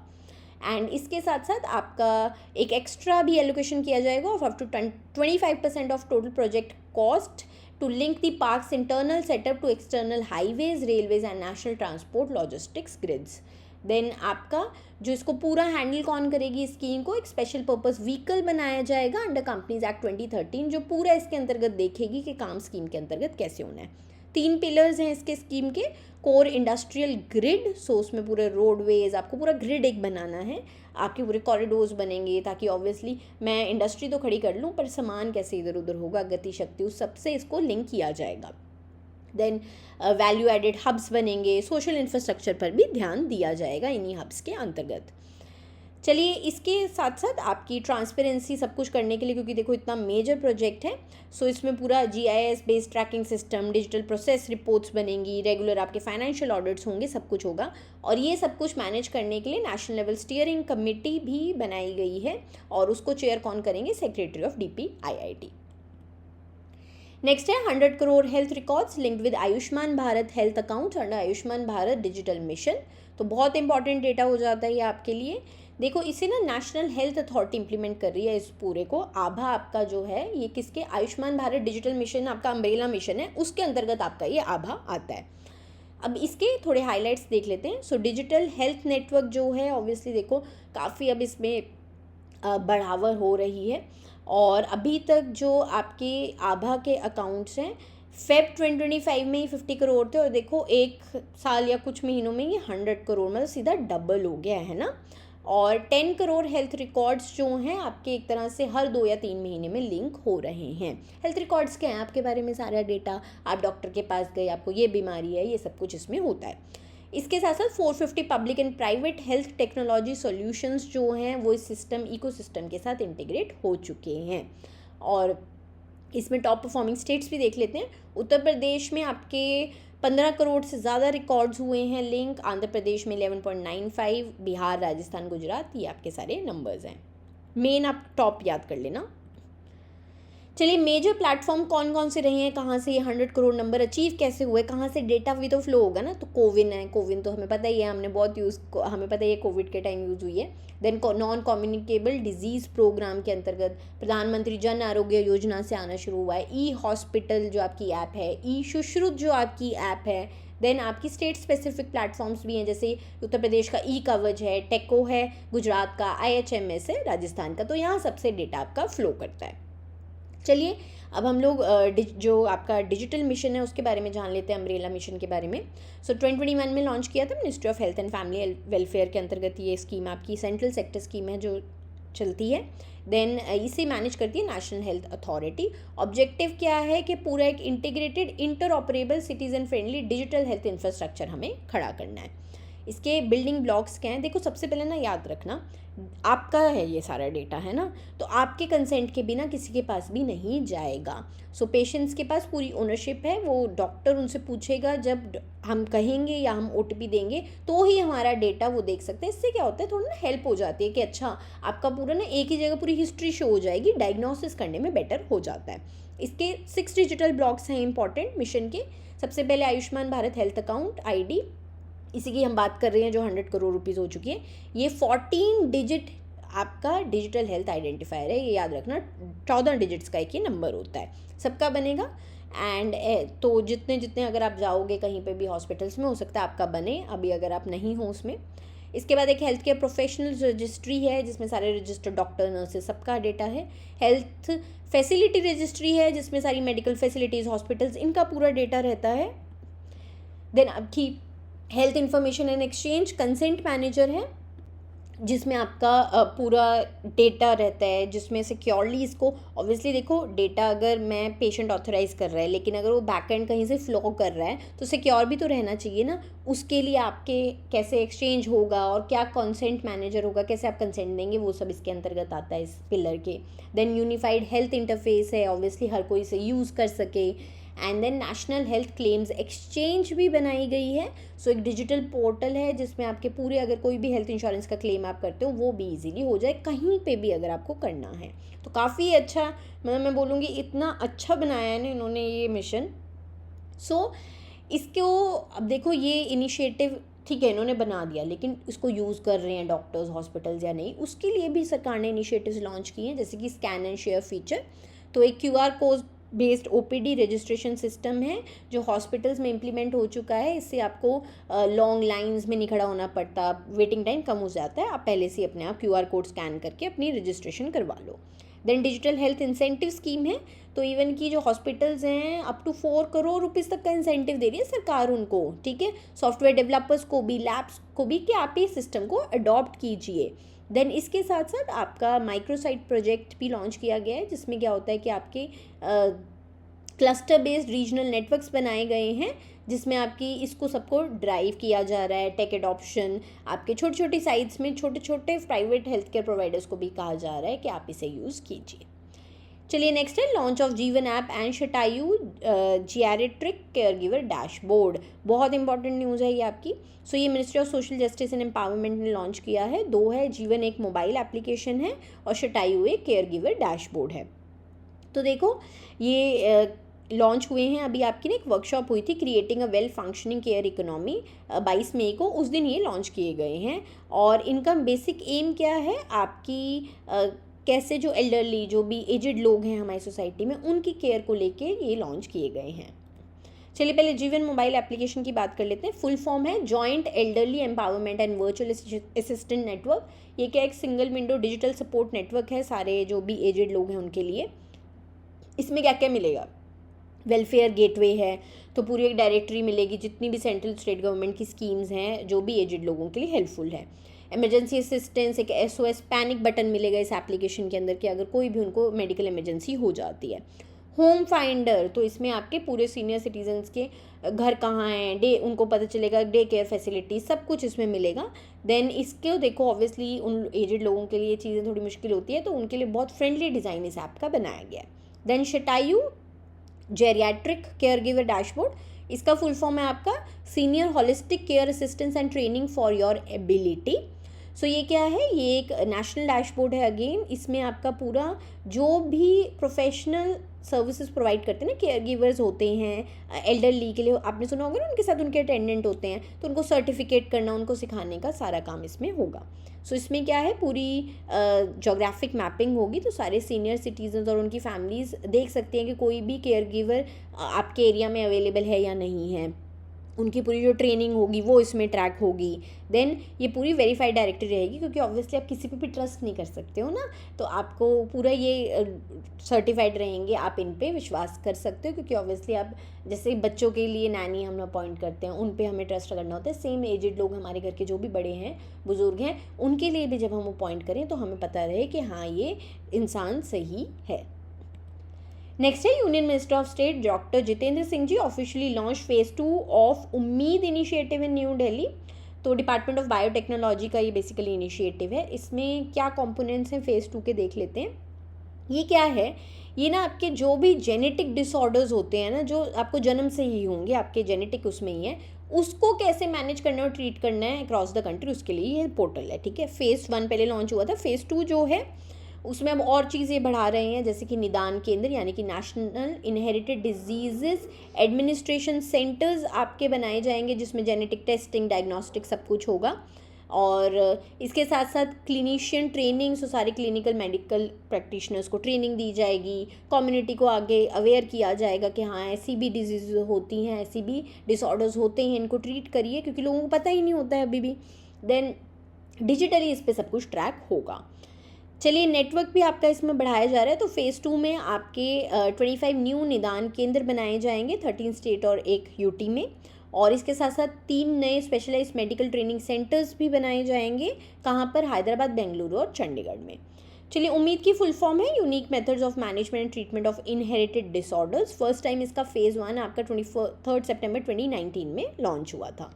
एंड इसके साथ साथ आपका एक एक्स्ट्रा भी एलोकेशन किया जाएगा of up to 25% of total project cost to link the parks internal setup to external highways, railways and national transport logistics grids. Then आपका जो इसको पूरा हैंडल कौन करेगी स्कीम को, एक स्पेशल पर्पस व्हीकल बनाया जाएगा अंडर कंपनीज एक्ट 2013, जो पूरा इसके अंतर्गत देखेगी कि काम स्कीम के अंतर्गत कैसे होना है। 3 पिलर्स हैं इसके स्कीम के। कोर इंडस्ट्रियल ग्रिड, सो उसमें पूरे रोडवेज, आपको पूरा ग्रिड एक बनाना है, आपके पूरे कॉरिडोर्स बनेंगे, ताकि ऑब्वियसली मैं इंडस्ट्री तो खड़ी कर लूँ पर सामान कैसे इधर उधर होगा, गति शक्ति, उस सबसे इसको लिंक किया जाएगा। देन वैल्यू एडेड हब्स बनेंगे, सोशल इंफ्रास्ट्रक्चर पर भी ध्यान दिया जाएगा इन्हीं हब्स के अंतर्गत। चलिए इसके साथ साथ आपकी ट्रांसपेरेंसी सब कुछ करने के लिए, क्योंकि देखो इतना मेजर प्रोजेक्ट है, सो इसमें पूरा GIS based tracking system, digital process reports बनेंगी, रेगुलर आपके फाइनेंशियल ऑडिट्स होंगे, सब कुछ होगा। और ये सब कुछ मैनेज करने के लिए नेशनल लेवल स्टीयरिंग कमेटी भी बनाई गई है, और उसको चेयर कौन करेंगे, सेक्रेटरी ऑफ DPIIT। नेक्स्ट है 100 crore health records linked with Ayushman Bharat health account under Ayushman Bharat digital mission. तो बहुत इंपॉर्टेंट डेटा हो जाता है ये आपके लिए। देखो इसे ना नेशनल हेल्थ अथॉरिटी इंप्लीमेंट कर रही है इस पूरे को। आभा आपका जो है ये किसके, आयुष्मान भारत डिजिटल मिशन आपका अम्ब्रेला मिशन है, उसके अंतर्गत आपका ये आभा आता है। अब इसके थोड़े हाइलाइट्स देख लेते हैं। सो डिजिटल हेल्थ नेटवर्क जो है ऑब्वियसली देखो काफ़ी अब इसमें बढ़ावा हो रही है, और अभी तक जो आपके आभा के अकाउंट्स हैं फेब 2025 में ही 50 करोड़ थे, और देखो एक साल या कुछ महीनों में ये 100 करोड़, मतलब सीधा डबल हो गया है ना। और 10 करोड़ हेल्थ रिकॉर्ड्स जो हैं आपके एक तरह से हर 2 या 3 महीने में लिंक हो रहे हैं। हेल्थ रिकॉर्ड्स क्या हैं, आपके बारे में सारा डेटा, आप डॉक्टर के पास गए, आपको ये बीमारी है, ये सब कुछ इसमें होता है। इसके साथ साथ 450 public and private health technology solutions जो हैं वो इस सिस्टम इकोसिस्टम के साथ इंटीग्रेट हो चुके हैं। और इसमें टॉप परफॉर्मिंग स्टेट्स भी देख लेते हैं। उत्तर प्रदेश में आपके 15 करोड़ से ज़्यादा रिकॉर्ड्स हुए हैं लिंक, आंध्र प्रदेश में 11.95, बिहार, राजस्थान, गुजरात, ये आपके सारे नंबर्स हैं। मेन आप टॉप याद कर लेना। चलिए मेजर प्लेटफॉर्म कौन कौन से रहे हैं, कहाँ से ये 100 करोड़ नंबर अचीव कैसे हुए, कहाँ से डेटा भी तो फ्लो होगा ना। तो कोविन है, कोविन तो हमें पता ही है, हमने बहुत हमें पता ही है कोविड के टाइम यूज़ हुई है। Then non communicable disease programme के अंतर्गत प्रधानमंत्री जन आरोग्य योजना से आना शुरू हुआ है। ई हॉस्पिटल जो आपकी ऐप है, ई सुश्रुत जो आपकी ऐप है। देन आपकी स्टेट स्पेसिफिक प्लेटफॉर्म्स भी हैं, जैसे उत्तर प्रदेश का ई कवच है, टेको है, गुजरात का IHMS है, राजस्थान का। तो यहाँ सबसे डेटा आपका फ्लो करता है। चलिए अब हम लोग जो आपका डिजिटल मिशन है उसके बारे में जान लेते हैं, अम्ब्रेला मिशन के बारे में। सो 2021 में लॉन्च किया था ministry of health and family welfare के अंतर्गत। ये स्कीम आपकी सेंट्रल सेक्टर स्कीम है जो चलती है। देन इसे मैनेज करती है नेशनल हेल्थ अथॉरिटी। ऑब्जेक्टिव क्या है कि पूरा एक integrated interoperable citizen friendly digital health infrastructure हमें खड़ा करना है। इसके बिल्डिंग ब्लॉक्स क्या हैं, देखो सबसे पहले ना याद रखना आपका है ये सारा डेटा, है ना, तो आपके कंसेंट के बिना किसी के पास भी नहीं जाएगा। सो पेशेंट्स के पास पूरी ओनरशिप है, वो डॉक्टर उनसे पूछेगा जब हम कहेंगे या हम OTP देंगे तो ही हमारा डेटा वो देख सकते हैं। इससे क्या होता है, थोड़ा ना हेल्प हो जाती है कि अच्छा आपका पूरा ना एक ही जगह पूरी हिस्ट्री शो हो जाएगी, डायग्नोसिस करने में बेटर हो जाता है। इसके 6 डिजिटल ब्लॉक्स हैं इंपॉर्टेंट मिशन के। सबसे पहले Ayushman Bharat health account ID, इसी की हम बात कर रहे हैं जो 100 करोड़ रुपीज़ हो चुकी है। ये 14 डिजिट आपका डिजिटल हेल्थ आइडेंटिफायर है, ये याद रखना। 14 डिजिट्स का एक ये नंबर होता है, सबका बनेगा। एंड तो जितने जितने अगर आप जाओगे कहीं पे भी हॉस्पिटल्स में, हो सकता है आपका बने अभी अगर आप नहीं हो उसमें। इसके बाद एक हेल्थ केयर प्रोफेशनल्स रजिस्ट्री है जिसमें सारे रजिस्टर्ड डॉक्टर, नर्सेज, सबका डेटा है। हेल्थ फैसिलिटी रजिस्ट्री है जिसमें सारी मेडिकल फैसिलिटीज़, हॉस्पिटल्स, इनका पूरा डेटा रहता है। देन आपकी health information and exchange consent manager है जिसमें आपका पूरा डेटा रहता है, जिसमें सिक्योरली इसको ऑब्वियसली देखो डेटा अगर मैं पेशेंट ऑथराइज कर रहा है लेकिन अगर वो बैकएंड कहीं से फ्लो कर रहा है तो सिक्योर भी तो रहना चाहिए ना। उसके लिए आपके कैसे एक्सचेंज होगा और क्या कंसेंट मैनेजर होगा, कैसे आप कंसेंट देंगे, वो सब इसके अंतर्गत आता है इस पिलर के। देन यूनिफाइड हेल्थ इंटरफेस है, ऑब्वियसली हर कोई इसे यूज़ कर सके। And then national health claims exchange भी बनाई गई है। सो एक डिजिटल पोर्टल है जिसमें आपके पूरे अगर कोई भी हेल्थ इंश्योरेंस का क्लेम आप करते हो वो भी इजीली हो जाए कहीं पे भी अगर आपको करना है। तो काफ़ी अच्छा, मतलब मैं बोलूँगी इतना अच्छा बनाया है ना इन्होंने ये मिशन। सो इसको अब देखो ये इनिशिएटिव ठीक है इन्होंने बना दिया, लेकिन इसको यूज़ कर रहे हैं डॉक्टर्स, हॉस्पिटल्स या नहीं, उसके लिए भी सरकार ने इनिशिएटिव्स लॉन्च किए हैं, जैसे कि स्कैन एंड शेयर फीचर। तो एक QR code based OPD registration system है जो हॉस्पिटल्स में इम्प्लीमेंट हो चुका है। इससे आपको लॉन्ग लाइंस में नहीं खड़ा होना पड़ता, वेटिंग टाइम कम हो जाता है। आप पहले से अपने आप QR कोड स्कैन करके अपनी रजिस्ट्रेशन करवा लो। Then digital health incentive scheme है, तो इवन की जो हॉस्पिटल्स हैं अप टू 4 करोड़ रुपीज़ तक का इंसेंटिव दे रही है सरकार उनको, ठीक है, सॉफ्टवेयर डेवलपर्स को भी, लैब्स को भी, कि आप इस सिस्टम को अडॉप्ट कीजिए। देन इसके साथ साथ आपका माइक्रोसाइट प्रोजेक्ट भी लॉन्च किया गया है जिसमें क्या होता है कि आपके क्लस्टर बेस्ड रीजनल नेटवर्क्स बनाए गए हैं जिसमें आपकी इसको सबको ड्राइव किया जा रहा है। टेक एडॉप्शन आपके छोटी छोटी साइट्स में छोटे छोटे प्राइवेट हेल्थ केयर प्रोवाइडर्स को भी कहा जा रहा है कि आप इसे यूज़ कीजिए। चलिए नेक्स्ट है launch of Jeevan app and Shatayu geriatric caregiver dashboard. बहुत इंपॉर्टेंट न्यूज़ है ये आपकी। सो ये ministry of social justice and empowerment ने लॉन्च किया है। 2 है, जीवन एक मोबाइल एप्लीकेशन है और शतायु एक केयर गिवर डैशबोर्ड है। तो देखो ये लॉन्च हुए हैं। अभी आपकी ना एक वर्कशॉप हुई थी creating a well functioning care economy 22 मई को, उस दिन ये लॉन्च किए गए हैं। और इनका बेसिक एम क्या है, आपकी कैसे जो एल्डरली, जो भी एजड लोग हैं हमारी सोसाइटी में, उनकी केयर को लेके ये लॉन्च किए गए हैं। चलिए पहले जीवन मोबाइल एप्लीकेशन की बात कर लेते हैं। फुल फॉर्म है joint elderly empowerment and virtual assistant network. ये क्या, एक single window digital support network है सारे जो भी एजड लोग हैं उनके लिए। इसमें क्या क्या मिलेगा, वेलफेयर गेटवे है, तो पूरी एक डायरेक्टरी मिलेगी जितनी भी सेंट्रल स्टेट गवर्नमेंट की स्कीम्स हैं जो भी एजड लोगों के लिए हेल्पफुल है। इमरजेंसी असिस्टेंस, एक SOS पैनिक बटन मिलेगा इस एप्लीकेशन के अंदर कि अगर कोई भी उनको मेडिकल इमरजेंसी हो जाती है। होम फाइंडर, तो इसमें आपके पूरे सीनियर सिटीजन्स के घर कहाँ हैं, डे उनको पता चलेगा, डे केयर फैसिलिटी सब कुछ इसमें मिलेगा। देन इसके देखो ऑब्वियसली उन एजड लोगों के लिए चीज़ें थोड़ी मुश्किल होती है, तो उनके लिए बहुत फ्रेंडली डिज़ाइन इस ऐप का बनाया गया है। Then Shatayu geriatric caregiver dashboard, इसका फुल फॉर्म है आपका senior holistic care assistance and training for your ability. So ये क्या है, ये एक नेशनल डैशबोर्ड है। अगेन इसमें आपका पूरा जो भी प्रोफेशनल सर्विसेज प्रोवाइड करते हैं ना, केयर गिवर्स होते हैं एल्डरली के लिए, आपने सुना होगा ना, उनके साथ उनके अटेंडेंट होते हैं, तो उनको सर्टिफिकेट करना, उनको सिखाने का सारा काम इसमें होगा। सो इसमें क्या है, पूरी जोग्राफिक मैपिंग होगी, तो सारे सीनियर सिटीजन्स और उनकी फैमिलीज़ देख सकते हैं कि कोई भी केयर गिवर आपके एरिया में अवेलेबल है या नहीं है। उनकी पूरी जो ट्रेनिंग होगी वो इसमें ट्रैक होगी। देन ये पूरी वेरीफाइड डायरेक्टरी रहेगी, क्योंकि ऑब्वियसली आप किसी पे भी ट्रस्ट नहीं कर सकते हो ना, तो आपको पूरा ये सर्टिफाइड रहेंगे, आप इन पे विश्वास कर सकते हो। क्योंकि ऑब्वियसली आप जैसे बच्चों के लिए नैनी हम अपॉइंट करते हैं, उन पे हमें ट्रस्ट करना होता है। सेम एजड लोग, हमारे घर के जो भी बड़े हैं, बुजुर्ग हैं, उनके लिए भी जब हम अपॉइंट करें तो हमें पता रहे कि हाँ ये इंसान सही है। नेक्स्ट है union minister of state doctor Jitendra Singh ji officially launch phase 2 of Ummeed initiative in New Delhi. तो डिपार्टमेंट ऑफ बायोटेक्नोलॉजी का ये बेसिकली इनिशिएटिव है। इसमें क्या कंपोनेंट्स हैं फेज़ 2 के देख लेते हैं। ये क्या है, ये ना आपके जो भी जेनेटिक डिसऑर्डर्स होते हैं ना, जो आपको जन्म से ही होंगे, आपके जेनेटिक उसमें ही है, उसको कैसे मैनेज करना और ट्रीट करना है अक्रॉस द कंट्री, उसके लिए ये पोर्टल है। ठीक है, फेज़ 1 पहले लॉन्च हुआ था, फेज़ 2 जो है उसमें अब और चीज़ें बढ़ा रहे हैं, जैसे कि निदान केंद्र यानी कि national inherited disease administration centres आपके बनाए जाएंगे, जिसमें जेनेटिक टेस्टिंग, डायग्नोस्टिक सब कुछ होगा। और इसके साथ साथ क्लिनिशियन ट्रेनिंग, सो सारे क्लिनिकल मेडिकल प्रैक्टिशनर्स को ट्रेनिंग दी जाएगी। कम्युनिटी को आगे अवेयर किया जाएगा कि हाँ ऐसी भी डिजीज़ होती हैं, ऐसी भी डिसऑर्डर्स होते हैं, इनको ट्रीट करिए, क्योंकि लोगों को पता ही नहीं होता है अभी भी। देन डिजिटली इस पर सब कुछ ट्रैक होगा। चलिए नेटवर्क भी आपका इसमें बढ़ाया जा रहा है। तो फेज़ 2 में आपके 25 न्यू निदान केंद्र बनाए जाएंगे 13 स्टेट और 1 UT में। और इसके साथ साथ 3 नए स्पेशलाइज्ड मेडिकल ट्रेनिंग सेंटर्स भी बनाए जाएंगे। कहाँ पर, हैदराबाद, बेंगलुरु और चंडीगढ़ में। चलिए उम्मीद की फुल फॉर्म है unique methods of management and treatment of inherited disorders. First time इसका फेज़ 1 आपका 23 सितंबर 2019 में लॉन्च हुआ था।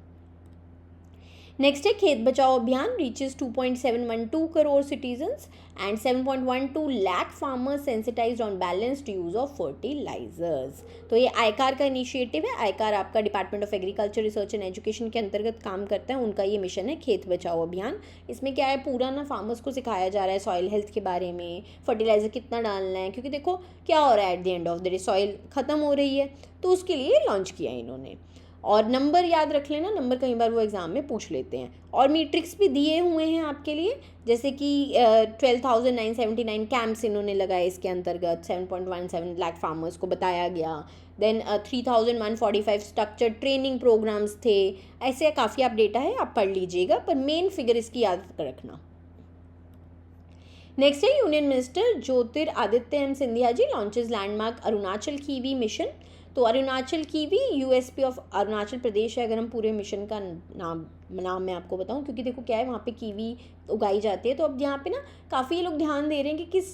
नेक्स्ट है Khet Bachao Abhiyan reaches 2.712 crore citizens and 7.12 lakh farmers sensitised on balanced use of fertilisers. तो ये आयकार का इनिशिएटिव है। आयकार आपका department of agriculture, research and education के अंतर्गत काम करता है। उनका ये मिशन है खेत बचाओ अभियान। इसमें क्या है, पूरा ना फार्मर्स को सिखाया जा रहा है सॉइल हेल्थ के बारे में, फर्टिलाइजर कितना डालना है, क्योंकि देखो क्या हो रहा है, at the end of the day soil ख़त्म हो रही है, तो उसके लिए लॉन्च किया इन्होंने। और नंबर याद रख लेना, नंबर कई बार वो एग्ज़ाम में पूछ लेते हैं। और मैट्रिक्स भी दिए हुए हैं आपके लिए, जैसे कि 12,979 कैंप्स इन्होंने लगाए इसके अंतर्गत, 7.17 लाख फार्मर्स को बताया गया। देन 3,145 स्ट्रक्चर्ड ट्रेनिंग प्रोग्राम्स थे। ऐसे काफ़ी आप डेटा है, आप पढ़ लीजिएगा, पर मेन फिगर इसकी याद रखना। नेक्स्ट है union minister Jyotiraditya M Scindia ji launches landmark Arunachal kiwi mission. तो Arunachal kiwi USP of Arunachal Pradesh है, अगर हम पूरे मिशन का नाम मैं आपको बताऊं, क्योंकि देखो क्या है, वहाँ पे कीवी उगाई जाती है। तो अब यहाँ पे ना काफ़ी लोग ध्यान दे रहे हैं कि किस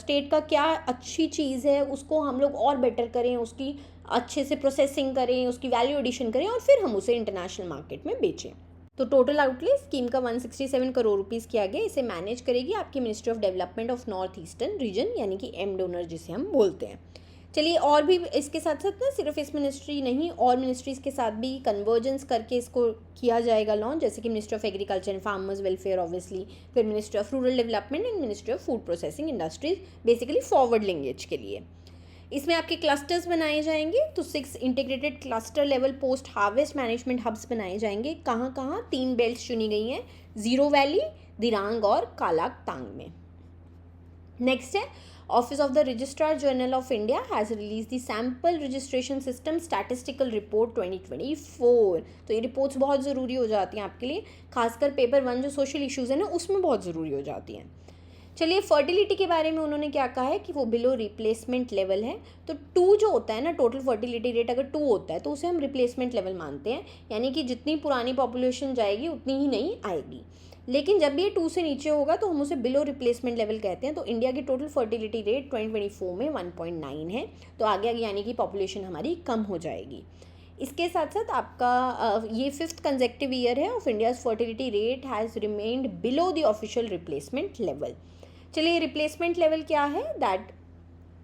स्टेट का क्या अच्छी चीज़ है, उसको हम लोग और बेटर करें, उसकी अच्छे से प्रोसेसिंग करें, उसकी वैल्यू एडिशन करें और फिर हम उसे इंटरनेशनल मार्केट में बेचें। तो टोटल आउटले स्कीम का 167 करोड़ रुपीज़ किया गया। इसे मैनेज करेगी आपकी ministry of development of north eastern region, यानी कि MDONR जिसे हम बोलते हैं। चलिए और भी इसके साथ साथ ना सिर्फ इस मिनिस्ट्री नहीं, और मिनिस्ट्रीज़ के साथ भी कन्वर्जेंस करके इसको किया जाएगा लॉन्च, जैसे कि ministry of agriculture and farmers welfare obviously, फिर ministry of rural development and ministry of food processing industries, basically forward linkage के लिए। इसमें आपके क्लस्टर्स बनाए जाएंगे, तो 6 integrated cluster level post harvest management hubs बनाए जाएंगे। कहाँ कहाँ? 3 बेल्ट्स चुनी गई हैं, जीरो वैली, दिरांग और कालाकतांग में। नेक्स्ट है office of the registrar general of India has release the sample registration system statistical report 2024। तो ये रिपोर्ट्स बहुत ज़रूरी हो जाती हैं आपके लिए, खासकर पेपर 1 जो सोशल इश्यूज़ है ना उसमें बहुत ज़रूरी हो जाती हैं। चलिए फर्टिलिटी के बारे में उन्होंने क्या कहा है कि वो बिलो रिप्लेसमेंट लेवल है। तो 2 जो होता है ना, टोटल फर्टिलिटी रेट अगर 2 होता है तो उसे हम रिप्लेसमेंट लेवल मानते हैं, यानी कि जितनी पुरानी पॉपुलेशन जाएगी उतनी ही नई आएगी। लेकिन जब भी ये 2 से नीचे होगा तो हम उसे बिलो रिप्लेसमेंट लेवल कहते हैं। तो इंडिया की टोटल फर्टिलिटी रेट 2024 में 1.9 है, तो आगे आगे यानी कि पॉपुलेशन हमारी कम हो जाएगी। इसके साथ साथ आपका ये 5th कंसेक्टिव ईयर है of India's fertility rate has remained below the official replacement level. चलिए रिप्लेसमेंट लेवल क्या है? That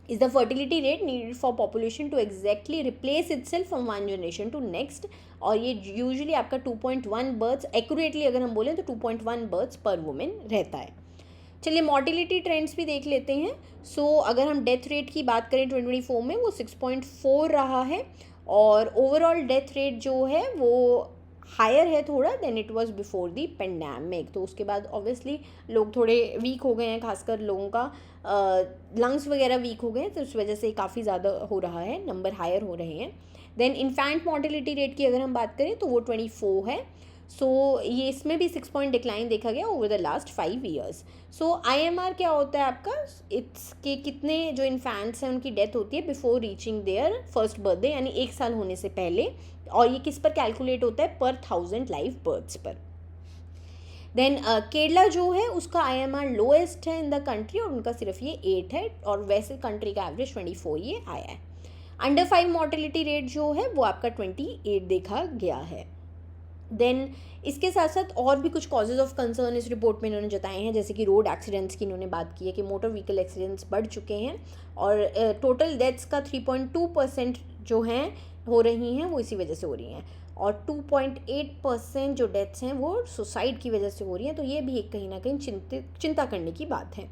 is the fertility rate needed for population to exactly replace itself from one generation to next, और ये यूजुअली आपका 2.1 बर्थ्स, एक्यूरेटली अगर हम बोलें तो 2.1 बर्थ्स पर वुमेन रहता है। चलिए मॉर्टिलिटी ट्रेंड्स भी देख लेते हैं। सो अगर हम डेथ रेट की बात करें 2024 में वो 6.4 रहा है, और ओवरऑल डेथ रेट जो है वो हायर है थोड़ा than it was before the pandemic. तो उसके बाद ऑब्वियसली लोग थोड़े वीक हो गए हैं, खासकर लोगों का लंग्स वगैरह वीक हो गए हैं, तो उस वजह से काफ़ी ज़्यादा हो रहा है, नंबर हायर हो रहे हैं। देन इन्फेंट मॉर्टिलिटी रेट की अगर हम बात करें तो वो 24 है। सो ये इसमें भी 6 पॉइंट डिक्लाइन देखा गया over the last 5 years. So IMR क्या होता है आपका? इसके कितने जो इन्फेंट्स हैं उनकी डेथ होती है before reaching their first birthday, यानी 1 साल होने से पहले, और ये किस पर कैलकुलेट होता है? पर 1000 लाइव बर्थ्स पर। देन केरला जो है उसका IMR लोएस्ट है इन द कंट्री, और उनका सिर्फ ये 8 है, और वैसे कंट्री का एवरेज 24 ये आया है। अंडर 5 मॉर्टिलिटी रेट जो है वो आपका 28 देखा गया है। देन इसके साथ साथ और भी कुछ कॉजेज़ ऑफ कंसर्न इस रिपोर्ट में इन्होंने जताए हैं, जैसे कि रोड एक्सीडेंट्स की इन्होंने बात की है कि मोटर व्हीकल एक्सीडेंट्स बढ़ चुके हैं, और टोटल डेथ्स का 3.2% जो हैं हो रही हैं वो इसी वजह से हो रही हैं, और 2.8% जो डेथ्स हैं वो सुसाइड की वजह से हो रही हैं। तो ये भी एक कहीं ना कहीं चिंता करने की बात है।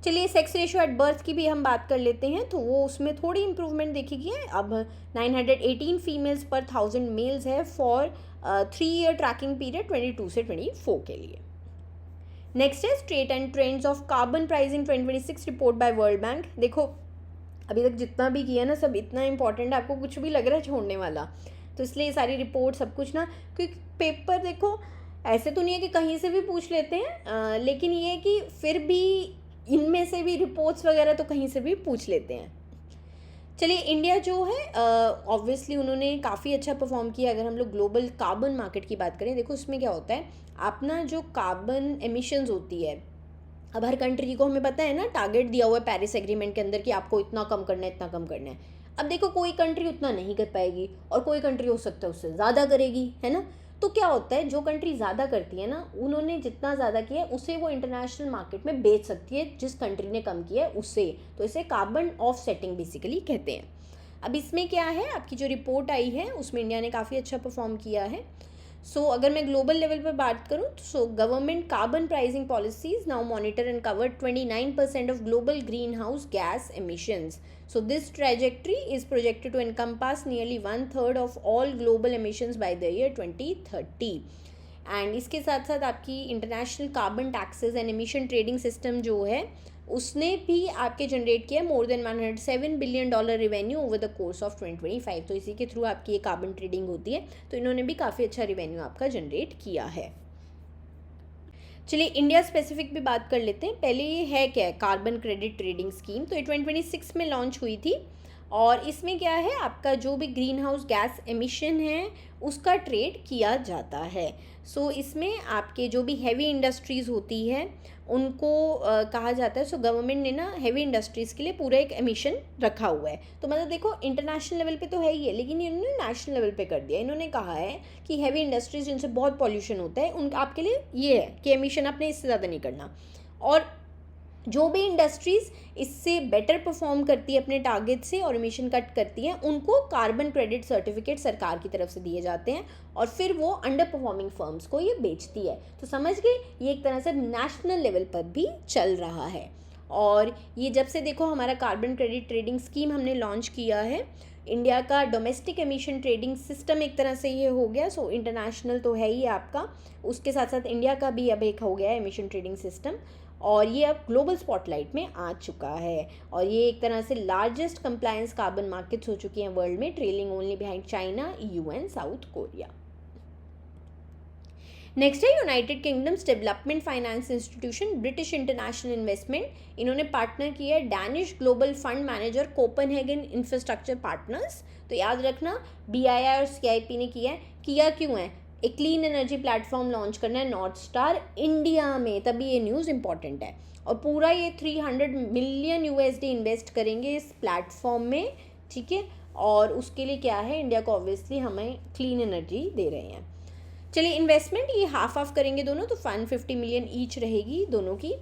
चलिए सेक्स रेशियो एट बर्थ की भी हम बात कर लेते हैं, तो वो उसमें थोड़ी इंप्रूवमेंट देखी गई है। अब 918 फीमेल्स पर 1000 मेल्स है फॉर 3 ईयर ट्रैकिंग पीरियड 22 से 24 के लिए। नेक्स्ट है state and trends of carbon pricing 2026 report by world bank. देखो अभी तक जितना भी किया ना सब इतना इंपॉर्टेंट है, आपको कुछ भी लग रहा है छोड़ने वाला, तो इसलिए सारी रिपोर्ट सब कुछ ना, क्योंकि पेपर देखो ऐसे तो नहीं है कि कहीं से भी पूछ लेते हैं, लेकिन ये है कि फिर भी इनमें से भी रिपोर्ट्स वगैरह तो कहीं से भी पूछ लेते हैं। चलिए इंडिया जो है ऑब्वियसली उन्होंने काफ़ी अच्छा परफॉर्म किया। अगर हम लोग ग्लोबल कार्बन मार्केट की बात करें, देखो उसमें क्या होता है, अपना जो कार्बन एमिशंस होती है, अब हर कंट्री को हमें पता है ना टारगेट दिया हुआ है पेरिस एग्रीमेंट के अंदर कि आपको इतना कम करना है, इतना कम करना है। अब देखो कोई कंट्री उतना नहीं कर पाएगी और कोई कंट्री हो सकता है उससे ज़्यादा करेगी, है ना। तो क्या होता है, जो कंट्री ज़्यादा करती है ना, उन्होंने जितना ज़्यादा किया है उसे वो इंटरनेशनल मार्केट में बेच सकती है जिस कंट्री ने कम किया है उससे। तो इसे कार्बन ऑफसेटिंग बेसिकली कहते हैं। अब इसमें क्या है, आपकी जो रिपोर्ट आई है उसमें इंडिया ने काफ़ी अच्छा परफॉर्म किया है। सो अगर मैं ग्लोबल लेवल पर बात करूँ तो government carbon pricing policies now monitor and cover 29% of global green house gas emissions. So this trajectory is projected to encompass nearly 1/3 of all global emissions by the year 2030. And इसके साथ साथ आपकी international carbon taxes and emission trading system जो है उसने भी आपके जनरेट किया more than $107 billion revenue over the course of 2025। तो इसी के थ्रू आपकी ये कार्बन ट्रेडिंग होती है, तो इन्होंने भी काफ़ी अच्छा रिवेन्यू आपका जनरेट किया है। चलिए इंडिया स्पेसिफिक भी बात कर लेते हैं। पहले ये है क्या है, कार्बन क्रेडिट ट्रेडिंग स्कीम। तो ये 2026 में लॉन्च हुई थी, और इसमें क्या है, आपका जो भी ग्रीन हाउस गैस एमिशन है उसका ट्रेड किया जाता है। सो इसमें आपके जो भी हैवी इंडस्ट्रीज़ होती है उनको कहा जाता है। सो गवर्नमेंट ने ना हैवी इंडस्ट्रीज़ के लिए पूरा एक एमिशन रखा हुआ है। तो मतलब देखो इंटरनेशनल लेवल पे तो है ही है, लेकिन इन्होंने नेशनल लेवल पे कर दिया। इन्होंने कहा है कि हैवी इंडस्ट्रीज जिनसे बहुत पॉल्यूशन होता है उन आपके लिए ये है कि एमिशन आपने इससे ज़्यादा नहीं करना, और जो भी इंडस्ट्रीज़ इससे बेटर परफॉर्म करती है अपने टारगेट से और एमिशन कट करती हैं उनको कार्बन क्रेडिट सर्टिफिकेट सरकार की तरफ से दिए जाते हैं, और फिर वो अंडर परफॉर्मिंग फर्म्स को ये बेचती है। तो समझ गए, ये एक तरह से नेशनल लेवल पर भी चल रहा है। और ये जब से देखो हमारा कार्बन क्रेडिट ट्रेडिंग स्कीम हमने लॉन्च किया है, इंडिया का डोमेस्टिक एमिशन ट्रेडिंग सिस्टम एक तरह से ये हो गया। सो इंटरनेशनल तो है ही आपका, उसके साथ साथ इंडिया का भी अब एक हो गया है एमिशन ट्रेडिंग सिस्टम, और ये अब ग्लोबल स्पॉटलाइट में आ चुका है। और ये एक तरह से लार्जेस्ट कंप्लायंस कार्बन मार्केट्स हो चुकी हैं वर्ल्ड में, trailing only behind China, EU and South Korea. Next है United Kingdom's development finance institution British International Investment, इन्होंने पार्टनर किया है Danish global fund manager Copenhagen Infrastructure Partners. तो याद रखना BII और CIP ने किया क्यों है, एक क्लीन एनर्जी प्लेटफॉर्म लॉन्च करना है नॉर्थ स्टार इंडिया में, तभी ये न्यूज़ इंपॉर्टेंट है। और पूरा ये 300 मिलियन USD इन्वेस्ट करेंगे इस प्लेटफॉर्म में, ठीक है। और उसके लिए क्या है, इंडिया को ऑब्वियसली हमें क्लीन एनर्जी दे रहे हैं। चलिए इन्वेस्टमेंट ये हाफ करेंगे दोनों, तो 150 मिलियन ईच रहेगी दोनों की।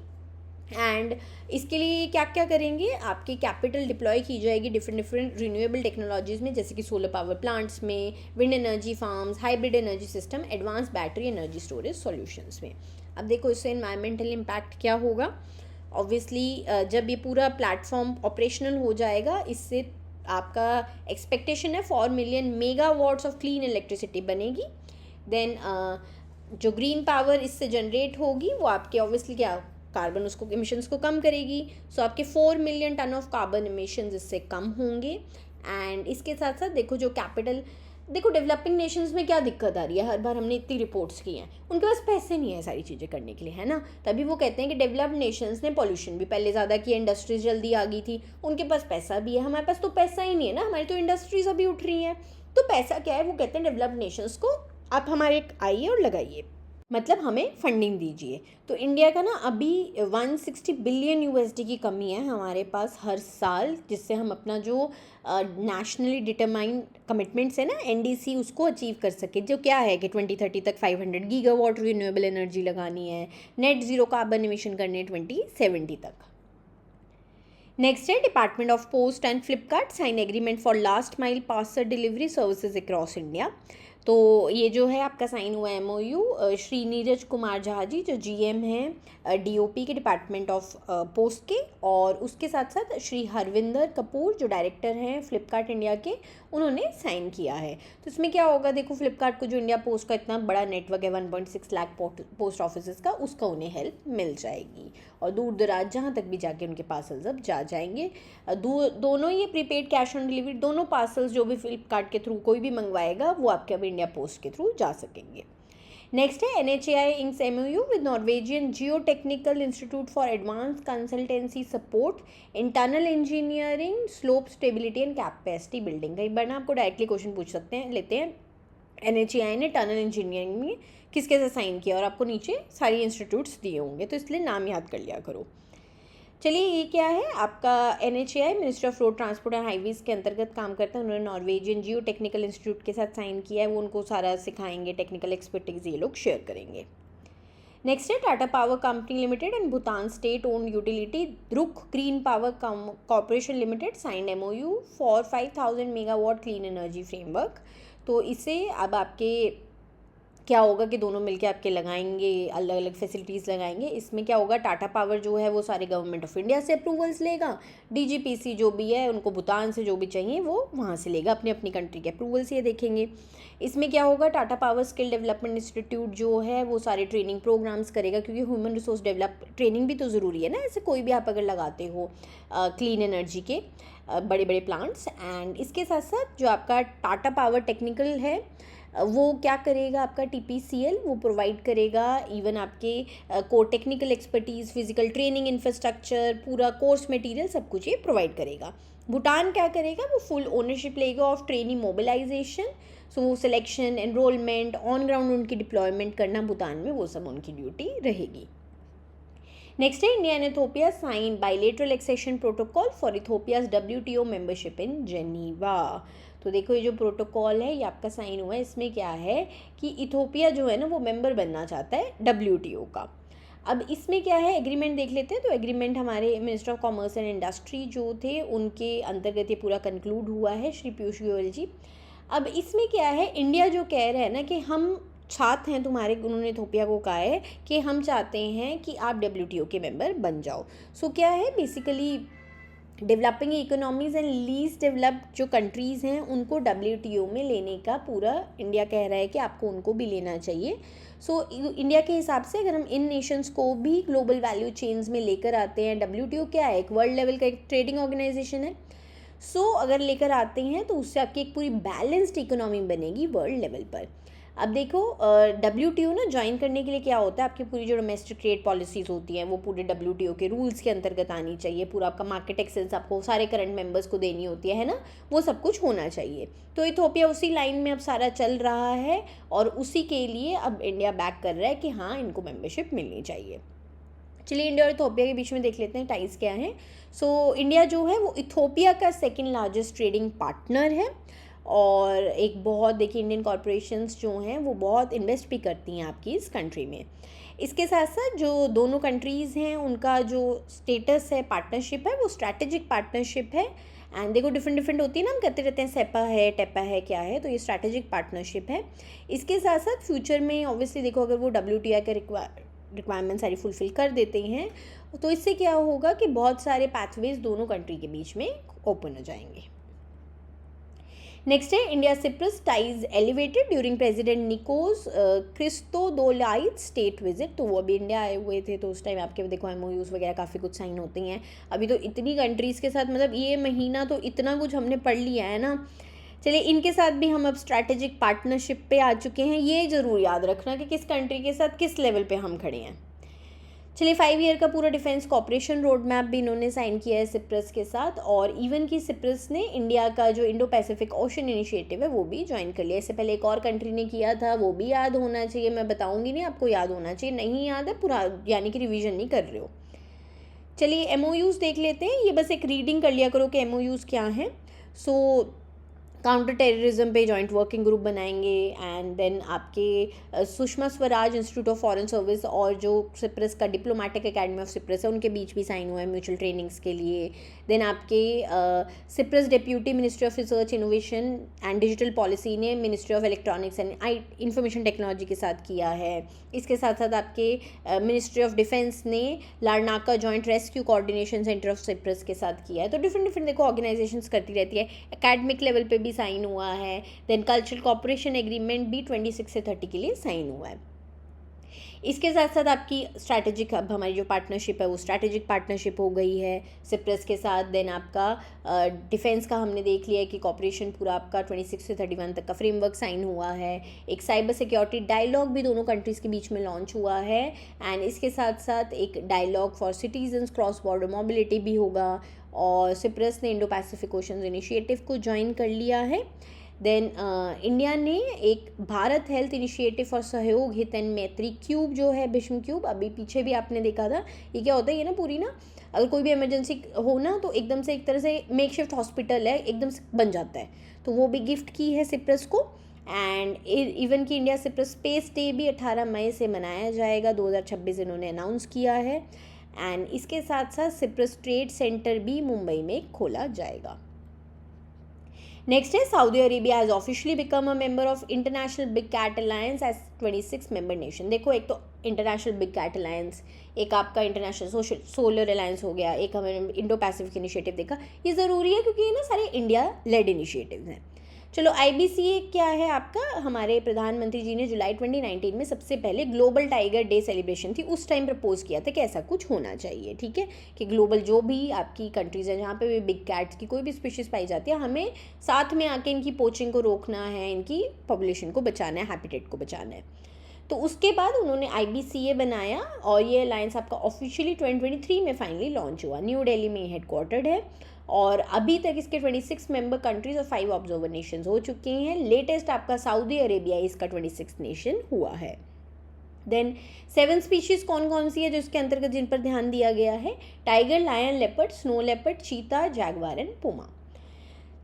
एंड इसके लिए क्या क्या करेंगे, आपके कैपिटल डिप्लॉय की जाएगी डिफरेंट रिन्यूएबल टेक्नोलॉजीज़ में, जैसे कि सोलर पावर प्लांट्स में, wind energy farms, hybrid energy system, advance battery energy storage solutions में। अब देखो इससे इन्वायरमेंटल इम्पैक्ट क्या होगा। ऑब्वियसली जब ये पूरा प्लेटफॉर्म ऑपरेशनल हो जाएगा, इससे आपका एक्सपेक्टेशन है 4 million megawatts of clean electricity बनेगी। देन जो ग्रीन पावर इससे जनरेट होगी वो आपके ऑब्वियसली क्या कार्बन उसको एमिशंस को कम करेगी। सो आपके 4 million tonne of carbon emissions इससे कम होंगे। एंड इसके साथ साथ देखो जो कैपिटल, देखो डेवलपिंग नेशंस में क्या दिक्कत आ रही है, हर बार हमने इतनी रिपोर्ट्स की हैं, उनके पास पैसे नहीं है सारी चीज़ें करने के लिए, है ना। तभी वो कहते हैं कि डेवलप्ड नेशंस ने पॉल्यूशन भी पहले ज़्यादा किया, इंडस्ट्रीज जल्दी आ गई थी, उनके पास पैसा भी है, हमारे पास तो पैसा ही नहीं है ना, हमारी तो इंडस्ट्रीज अभी उठ रही हैं। तो पैसा क्या है, वो कहते हैं डेवलप्ड नेशंस को आप हमारे आइए और लगाइए, मतलब हमें फंडिंग दीजिए। तो इंडिया का ना अभी 160 बिलियन USD की कमी है हमारे पास हर साल, जिससे हम अपना जो नेशनली डिटरमाइंड कमिटमेंट्स है ना NDC उसको अचीव कर सके, जो क्या है कि 2030 तक 500 गीगावाट रिन्यूएबल एनर्जी लगानी है, नेट ज़ीरो कार्बन एमिशन करने 2070 तक। नेक्स्ट है department of post and Flipkart sign agreement for last mile parcel delivery services across India. तो ये जो है आपका साइन हुआ MOU श्री नीरज कुमार झा जी जो GM हैं DOP के डिपार्टमेंट ऑफ पोस्ट के, और उसके साथ साथ श्री हरविंदर कपूर जो डायरेक्टर हैं फ्लिपकार्ट इंडिया के, उन्होंने साइन किया है। तो इसमें क्या होगा, देखो फ्लिपकार्ट को जो इंडिया पोस्ट का इतना बड़ा नेटवर्क है 1.6 लाख पोस्ट ऑफिस का, उसका उन्हें हेल्प मिल जाएगी, और दूर दराज जहाँ तक भी जाके उनके पार्सल्स अब जा जाएंगे। दोनों ये प्रीपेड कैश ऑन डिलीवरी, दोनों पार्सल्स जो भी फ्लिपकार्ट के थ्रू कोई भी मंगवाएगा वो आपके अब इंडिया पोस्ट के थ्रू जा सकेंगे। नेक्स्ट है NHAI inks MOU with Norwegian Jio technical institute for advance consultancy support in tunnel engineering, slope stability and capacity building. कई बार ना आपको डायरेक्टली क्वेश्चन पूछ लेते हैं NHAI ने टनल इंजीनियरिंग में किसके साथ साइन किया, और आपको नीचे सारी इंस्टीट्यूट्स दिए होंगे, तो इसलिए नाम याद कर लिया करो। चलिए ये क्या है आपका NHAI ministry of road transport and highways के अंतर्गत काम करता है, उन्होंने नॉर्वेजियन जियो टेक्निकल इंस्टीट्यूट के साथ साइन किया है, वो उनको सारा सिखाएंगे, टेक्निकल एक्सपर्टीज ये लोग शेयर करेंगे। नेक्स्ट है Tata Power Company Limited and Bhutan state owned utility Druk Green Power Corporation Limited sign MOU for 5000 megawatt clean energy framework. तो इसे अब आपके क्या होगा कि दोनों मिलके आपके लगाएंगे, अलग अलग फैसिलिटीज़ लगाएंगे। इसमें क्या होगा, टाटा पावर जो है वो सारे गवर्नमेंट ऑफ इंडिया से अप्रूवल्स लेगा, DGPC जो भी है उनको भूटान से जो भी चाहिए वो वहाँ से लेगा, अपनी अपनी कंट्री के अप्रूवल्स ये देखेंगे। इसमें क्या होगा, Tata power skill development institute जो है वो सारे ट्रेनिंग प्रोग्राम्स करेगा, क्योंकि ह्यूमन रिसोर्स डेवलप ट्रेनिंग भी तो ज़रूरी है ना, ऐसे कोई भी आप अगर लगाते हो क्लीन एनर्जी के बड़े बड़े प्लांट्स। एंड इसके साथ साथ जो आपका टाटा पावर टेक्निकल है वो क्या करेगा, आपका TPCL वो प्रोवाइड करेगा, इवन आपके core technical expertise, physical training infrastructure, पूरा कोर्स मटेरियल सब कुछ ये प्रोवाइड करेगा। भूटान क्या करेगा, वो फुल ओनरशिप लेगा ऑफ ट्रेनिंग मोबिलाइजेशन, सो वो सिलेक्शन, एनरोलमेंट, ऑन ग्राउंड उनकी डिप्लॉयमेंट करना भूटान में, वो सब उनकी ड्यूटी रहेगी। नेक्स्ट है India and Ethiopia sign bilateral accession protocol for Ethiopia's WTO membership in Geneva. तो देखो ये जो प्रोटोकॉल है ये आपका साइन हुआ है, इसमें क्या है कि इथोपिया जो है ना वो मेंबर बनना चाहता है WTO का। अब इसमें क्या है, एग्रीमेंट देख लेते हैं। तो एग्रीमेंट हमारे minister of commerce and industry जो थे उनके अंतर्गत ये पूरा कंक्लूड हुआ है, श्री पीयूष गोयल जी। अब इसमें क्या है, इंडिया जो कह रहा है ना कि हम छात्र हैं तुम्हारे, उन्होंने इथोपिया को कहा है कि हम चाहते हैं कि आप WTO के मेंबर बन जाओ। सो क्या है basically, developing economies and least developed जो कंट्रीज़ हैं उनको WTO में लेने का पूरा इंडिया कह रहा है कि आपको उनको भी लेना चाहिए। सो इंडिया के हिसाब से अगर हम इन नेशंस को भी ग्लोबल वैल्यू चेन्स में लेकर आते हैं, WTO क्या है, एक वर्ल्ड लेवल का एक ट्रेडिंग ऑर्गेनाइजेशन है। सो अगर लेकर आते हैं तो उससे आपकी एक पूरी बैलेंस्ड इकोनॉमी बनेगी वर्ल्ड लेवल पर। अब देखो WTO ना ज्वाइन करने के लिए क्या होता है, आपकी पूरी जो डोमेस्टिक ट्रेड पॉलिसीज़ होती हैं वो पूरे WTO के रूल्स के अंतर्गत आनी चाहिए। पूरा आपका मार्केट एक्सेस आपको सारे करंट मेंबर्स को देनी होती है ना, वो सब कुछ होना चाहिए। तो इथोपिया उसी लाइन में अब सारा चल रहा है और उसी के लिए अब इंडिया बैक कर रहा है कि हाँ इनको मेंबरशिप मिलनी चाहिए। चलिए इंडिया और इथोपिया के बीच में देख लेते हैं टाइज क्या हैं। सो इंडिया जो है वो इथोपिया का सेकेंड लार्जेस्ट ट्रेडिंग पार्टनर है और एक बहुत, देखिए इंडियन कॉरपोरेशंस जो हैं वो बहुत इन्वेस्ट भी करती हैं आपकी इस कंट्री में। इसके साथ साथ जो दोनों कंट्रीज़ हैं उनका जो स्टेटस है, पार्टनरशिप है, वो स्ट्रैटेजिक पार्टनरशिप है। एंड देखो डिफरेंट होती है ना, हम कहते रहते हैं सेपा है, टेपा है, क्या है, तो ये स्ट्रैटेजिक पार्टनरशिप है। इसके साथ साथ फ्यूचर में ऑब्वियसली देखो अगर वो WTO के रिक्वायरमेंट सारी फुलफ़िल कर देते हैं तो इससे क्या होगा कि बहुत सारे पाथवेज दोनों कंट्री के बीच में ओपन हो जाएंगे। नेक्स्ट है India Cyprus ties elevated during president Nikos Christodoulides state visit. तो वो अभी इंडिया आए हुए थे तो उस टाइम आपके देखो MOUs वगैरह काफ़ी कुछ साइन होती हैं। अभी तो इतनी कंट्रीज़ के साथ, मतलब ये महीना तो इतना कुछ हमने पढ़ लिया है ना। चलिए इनके साथ भी हम अब स्ट्रैटेजिक पार्टनरशिप पे आ चुके हैं। ये ज़रूर याद रखना कि किस कंट्री के साथ किस लेवल पे हम खड़े हैं। चलिए 5 ईयर का पूरा डिफेंस कॉपरेशन रोड मैप भी इन्होंने साइन किया है सिप्रस के साथ। और इवन की सिप्रस ने इंडिया का जो इंडो पैसिफिक ओशन इनिशिएटिव है वो भी ज्वाइन कर लिया। इससे पहले एक और कंट्री ने किया था, वो भी याद होना चाहिए, मैं बताऊंगी नहीं, आपको याद होना चाहिए। नहीं याद है पूरा, यानी कि रिवीजन नहीं कर रहे हो। चलिए MOUs देख लेते हैं। ये बस एक रीडिंग कर लिया करो कि MOUs क्या हैं। सो काउंटर टेररिज्म पे जॉइंट वर्किंग ग्रुप बनाएंगे। एंड देन आपके Sushma Swaraj institute of foreign service और जो सिप्रस का डिप्लोमेटिक एकेडमी ऑफ सिप्रस है उनके बीच भी साइन हुआ है म्यूचुअल ट्रेनिंग्स के लिए। देन आपके Cyprus deputy ministry of research innovation and digital policy ने ministry of electronics and information technology के साथ किया है। इसके साथ साथ आपके मिनिस्ट्री ऑफ डिफेंस ने Larnaca joint rescue coordination centre of Cyprus के साथ किया है। तो डिफरेंट देखो ऑर्गेनाइजेशंस करती रहती है। एकेडमिक लेवल पे भी साइन हुआ है। देन कल्चरल कॉपरेशन एग्रीमेंट भी 26 से 30 के लिए साइन हुआ है। इसके साथ साथ आपकी स्ट्रैटेजिक, अब हमारी जो पार्टनरशिप है वो स्ट्रैटेजिक पार्टनरशिप हो गई है सिप्रस के साथ। देन आपका डिफेंस का हमने देख लिया है कि कॉपरेशन पूरा आपका 26 से 31 तक का फ्रेमवर्क साइन हुआ है। एक साइबर सिक्योरिटी डायलॉग भी दोनों कंट्रीज़ के बीच में लॉन्च हुआ है। एंड इसके साथ साथ एक dialogue for citizens cross border mobility भी होगा। और सिप्रस ने इंडो पैसिफिक ओशंस इनिशिएटिव को ज्वाइन कर लिया है। देन इंडिया ने एक भारत हेल्थ इनिशिएटिव फॉर सहयोग हित एंड मैत्री क्यूब जो है, भीष्म क्यूब, अभी पीछे भी आपने देखा था। ये क्या होता है, ये ना पूरी ना अगर कोई भी इमरजेंसी हो ना तो एकदम से एक तरह से मेकशिफ्ट हॉस्पिटल है, एकदम से बन जाता है। तो वो भी गिफ्ट की है सिप्रस को। एंड इवन की इंडिया सिप्रस स्पेस डे भी 18 मई से मनाया जाएगा, 2026 इन्होंने अनाउंस किया है। एंड इसके साथ साथ सिप्रस ट्रेड सेंटर भी मुंबई में खोला जाएगा। नेक्स्ट है Saudi Arabia has officially become a member of International Big Cat Alliance as 26 member nation. देखो एक तो इंटरनेशनल बिग कैट अलायंस, एक आपका इंटरनेशनल सोलर अलायंस हो गया, एक हमें इंडो पैसिफिक इनिशिएटिव देखा। ये ज़रूरी है क्योंकि ये ना सारे इंडिया लेड इनिशिएटिव्स हैं। चलो IBCA क्या है आपका, हमारे प्रधानमंत्री जी ने जुलाई 2019 में सबसे पहले ग्लोबल टाइगर डे सेलिब्रेशन थी, उस टाइम प्रपोज किया था कि ऐसा कुछ होना चाहिए। ठीक है, कि ग्लोबल जो भी आपकी कंट्रीज़ हैं जहाँ पे भी बिग कैट्स की कोई भी स्पीशीज़ पाई जाती है, हमें साथ में आके इनकी पोचिंग को रोकना है, इनकी पॉपुलेशन को बचाना है, हैबिटेट को बचाना है। तो उसके बाद उन्होंने IBCA बनाया और ये अलायंस आपका ऑफिशियली 2023 में फाइनली लॉन्च हुआ। न्यू दिल्ली में हेडक्वार्टर्ड है और अभी तक इसके 26 मेंबर कंट्रीज़ और 5 ऑब्जर्वर नेशंस हो चुके हैं। लेटेस्ट आपका सऊदी अरेबिया इसका 26 नेशन हुआ है। देन 7 स्पीशीज़ कौन कौन सी है जो इसके अंतर्गत जिन पर ध्यान दिया गया है, tiger, lion, leopard, snow leopard, cheetah, jaguar and puma.